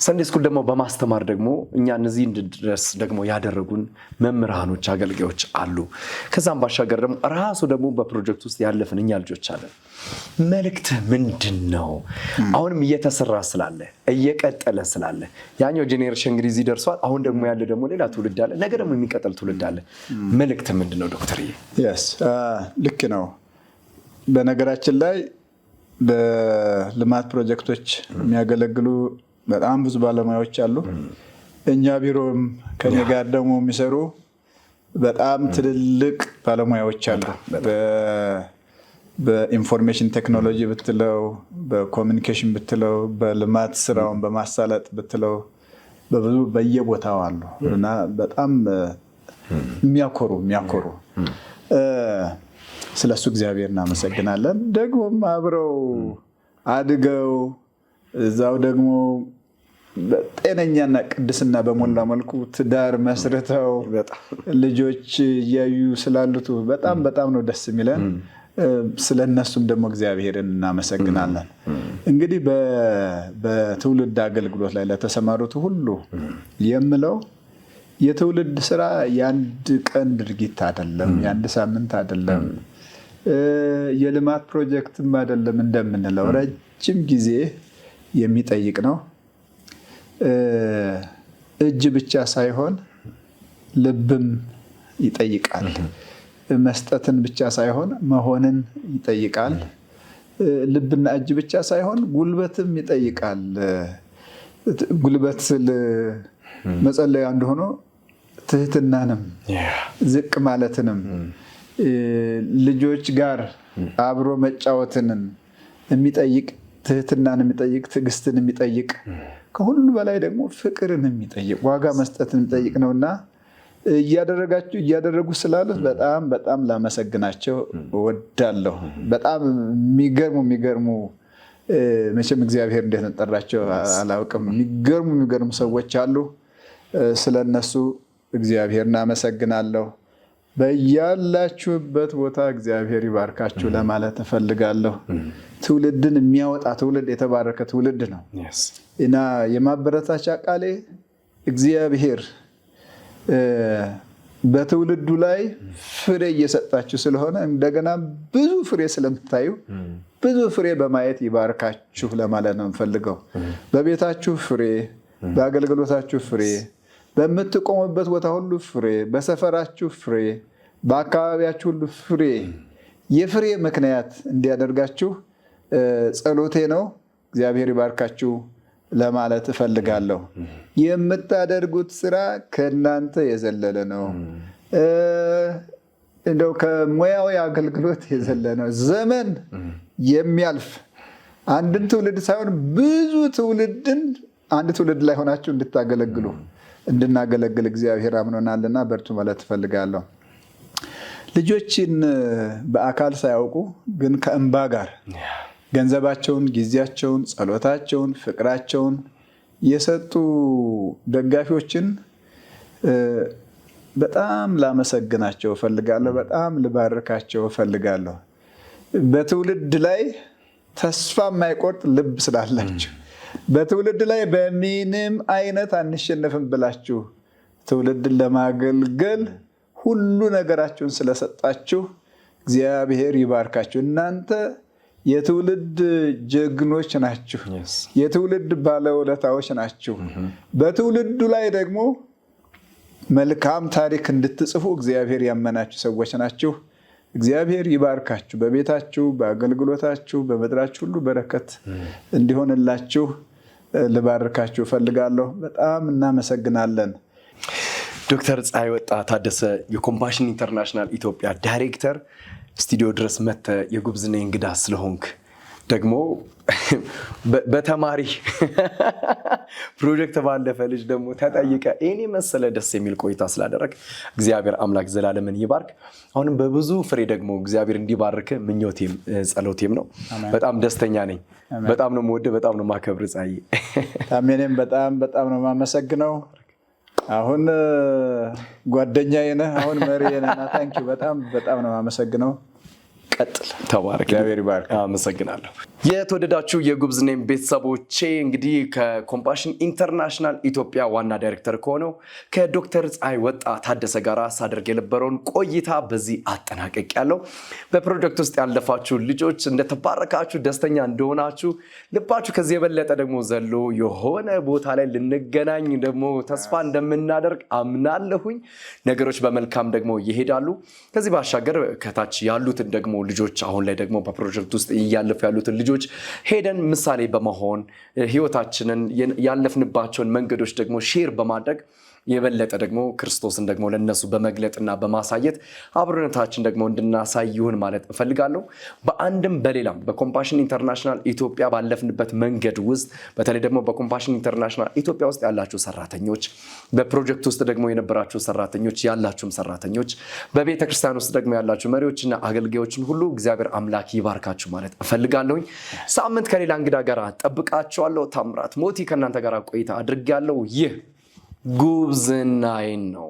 ሰንዴ ስኩል ደግሞ በማስተማር ደግሞ እኛ እነዚህ እንድንደርስ ደግሞ ያደረጉን መምህራኖች፣ አገልጋዮች አሉ። ከዛም ባሻገር ደግሞ ራሱ ደግሞ በፕሮጀክት ውስጥ ያለፍን እኛ ልጆች አለን። መልእክት ምንድን ነው? አሁንም እየተሰራ ስላለ እየቀጠለ ስላለ ያኛው ጄኔሬሽን እንግዲህ እዚህ ደርሷል። አሁን ደግሞ ያለ ደግሞ ሌላ ትውልድ አለ፣ ነገ ደግሞ የሚቀጥል ትውልድ አለ። መልእክት ምንድን ነው ዶክተር? ልክ ነው። በነገራችን ላይ በልማት ፕሮጀክቶች የሚያገለግሉ በጣም ብዙ ባለሙያዎች አሉ። እኛ ቢሮም ከኔ ጋር ደግሞ የሚሰሩ በጣም ትልልቅ ባለሙያዎች አሉ። በኢንፎርሜሽን ቴክኖሎጂ ብትለው፣ በኮሚኒኬሽን ብትለው፣ በልማት ስራውን በማሳለጥ ብትለው በብዙ በየቦታው አሉ እና በጣም የሚያኮሩ ስለሱ እግዚአብሔር እናመሰግናለን። ደግሞም አብረው አድገው እዛው ደግሞ ጤነኛና ቅድስና በሞላ መልኩ ትዳር መስርተው ልጆች እያዩ ስላሉት በጣም ነው ደስ የሚለን። ስለነሱም ደግሞ እግዚአብሔርን እናመሰግናለን። እንግዲህ በትውልድ አገልግሎት ላይ ለተሰማሩት ሁሉ የምለው የትውልድ ስራ የአንድ ቀን ድርጊት አይደለም፣ የአንድ ሳምንት አይደለም፣ የልማት ፕሮጀክትም አይደለም። እንደምንለው ረጅም ጊዜ የሚጠይቅ ነው። እጅ ብቻ ሳይሆን ልብም ይጠይቃል። መስጠትን ብቻ ሳይሆን መሆንን ይጠይቃል። ልብና እጅ ብቻ ሳይሆን ጉልበትም ይጠይቃል። ጉልበት መጸለያ እንደሆነ ትህትናንም ዝቅ ማለትንም ልጆች ጋር አብሮ መጫወትንም የሚጠይቅ ትህትናን የሚጠይቅ ትዕግስትን የሚጠይቅ ከሁሉ በላይ ደግሞ ፍቅርን የሚጠይቅ ዋጋ መስጠትን የሚጠይቅ ነውና እያደረጉ ስላሉት በጣም ላመሰግናቸው እወዳለሁ። በጣም የሚገርሙ መቼም እግዚአብሔር እንዴት ነጠራቸው አላውቅም። የሚገርሙ ሰዎች አሉ። ስለነሱ እግዚአብሔር እናመሰግናለሁ። በያላችሁበት ቦታ እግዚአብሔር ይባርካችሁ ለማለት እፈልጋለሁ። ትውልድን የሚያወጣ ትውልድ የተባረከ ትውልድ ነው እና የማበረታቻ ቃሌ እግዚአብሔር በትውልዱ ላይ ፍሬ እየሰጣችሁ ስለሆነ እንደገና ብዙ ፍሬ ስለምታዩ ብዙ ፍሬ በማየት ይባርካችሁ ለማለት ነው የምፈልገው። በቤታችሁ ፍሬ፣ በአገልግሎታችሁ ፍሬ፣ በምትቆሙበት ቦታ ሁሉ ፍሬ፣ በሰፈራችሁ ፍሬ፣ በአካባቢያችሁ ሁሉ ፍሬ፣ የፍሬ ምክንያት እንዲያደርጋችሁ ጸሎቴ ነው። እግዚአብሔር ይባርካችሁ ለማለት እፈልጋለሁ። የምታደርጉት ስራ ከእናንተ የዘለለ ነው። እንደው ከሙያዊ አገልግሎት የዘለለ ነው። ዘመን የሚያልፍ አንድን ትውልድ ሳይሆን ብዙ ትውልድን አንድ ትውልድ ላይ ሆናችሁ እንድታገለግሉ እንድናገለግል እግዚአብሔር አምኖናልና በርቱ ማለት እፈልጋለሁ። ልጆችን በአካል ሳያውቁ ግን ከእንባ ጋር ገንዘባቸውን፣ ጊዜያቸውን፣ ጸሎታቸውን፣ ፍቅራቸውን የሰጡ ደጋፊዎችን በጣም ላመሰግናቸው እፈልጋለሁ። በጣም ልባርካቸው እፈልጋለሁ። በትውልድ ላይ ተስፋ የማይቆርጥ ልብ ስላላችሁ፣ በትውልድ ላይ በምንም አይነት አንሸነፍም ብላችሁ ትውልድን ለማገልገል ሁሉ ነገራችሁን ስለሰጣችሁ እግዚአብሔር ይባርካችሁ። እናንተ የትውልድ ጀግኖች ናችሁ። የትውልድ ባለውለታዎች ናችሁ። በትውልዱ ላይ ደግሞ መልካም ታሪክ እንድትጽፉ እግዚአብሔር ያመናችሁ ሰዎች ናችሁ። እግዚአብሔር ይባርካችሁ። በቤታችሁ፣ በአገልግሎታችሁ፣ በምድራችሁ ሁሉ በረከት እንዲሆንላችሁ ልባርካችሁ እፈልጋለሁ። በጣም እናመሰግናለን። ዶክተር ፀሐይ ወጣ ታደሰ የኮምፓሽን ኢንተርናሽናል ኢትዮጵያ ዳይሬክተር ስቱዲዮ ድረስ መጥተህ የጉብዝና እንግዳ ስለሆንክ ደግሞ በተማሪ ፕሮጀክት ባለፈ ልጅ ደግሞ ተጠይቀ እኔ መሰለ ደስ የሚል ቆይታ ስላደረግ እግዚአብሔር አምላክ ዘላለምን ይባርክ። አሁንም በብዙ ፍሬ ደግሞ እግዚአብሔር እንዲባርክ ምኞቴም ጸሎቴም ነው። በጣም ደስተኛ ነኝ። በጣም ነው የምወደው፣ በጣም ነው የማከብር። ፀሐይ ታሜኔም በጣም ነው የማመሰግነው። አሁን ጓደኛዬ ነህ፣ አሁን መሪዬ ነህ። ታንኪ በጣም ነው የማመሰግነው። ቀጥል። ተባረክ። እግዚአብሔር ይባርክ። አመሰግናለሁ። የተወደዳችሁ የጉብዝናም ቤተሰቦቼ እንግዲህ ከኮምፓሽን ኢንተርናሽናል ኢትዮጵያ ዋና ዳይሬክተር ከሆነው ከዶክተር ፀሐይ ወጣ ታደሰ ጋር ሳደርግ የነበረውን ቆይታ በዚህ አጠናቀቅ ያለው በፕሮጀክት ውስጥ ያለፋችሁ ልጆች እንደተባረካችሁ ደስተኛ እንደሆናችሁ ልባችሁ ከዚህ የበለጠ ደግሞ ዘሎ የሆነ ቦታ ላይ ልንገናኝ ደግሞ ተስፋ እንደምናደርግ አምናለሁኝ። ነገሮች በመልካም ደግሞ ይሄዳሉ። ከዚህ ባሻገር ከታች ያሉትን ደግሞ ልጆች አሁን ላይ ደግሞ በፕሮጀክት ውስጥ እያለፉ ያሉትን ልጆች ሄደን ምሳሌ በመሆን ህይወታችንን ያለፍንባቸውን መንገዶች ደግሞ ሼር በማድረግ የበለጠ ደግሞ ክርስቶስን ደግሞ ለነሱ በመግለጥና በማሳየት አብሮነታችን ደግሞ እንድናሳይ ይሁን ማለት እፈልጋለሁ። በአንድም በሌላም በኮምፓሽን ኢንተርናሽናል ኢትዮጵያ ባለፍንበት መንገድ ውስጥ በተለይ ደግሞ በኮምፓሽን ኢንተርናሽናል ኢትዮጵያ ውስጥ ያላችሁ ሰራተኞች፣ በፕሮጀክት ውስጥ ደግሞ የነበራችሁ ሰራተኞች፣ ያላችሁም ሰራተኞች፣ በቤተ ክርስቲያን ውስጥ ደግሞ ያላችሁ መሪዎችና አገልጋዮችን ሁሉ እግዚአብሔር አምላክ ይባርካችሁ ማለት እፈልጋለሁ። ሳምንት ከሌላ እንግዳ ጋር ጠብቃችኋለሁ። ታምራት ሞቲ ከእናንተ ጋር ቆይታ አድርጌያለሁ። ይህ ጉብዝናዬ ነው።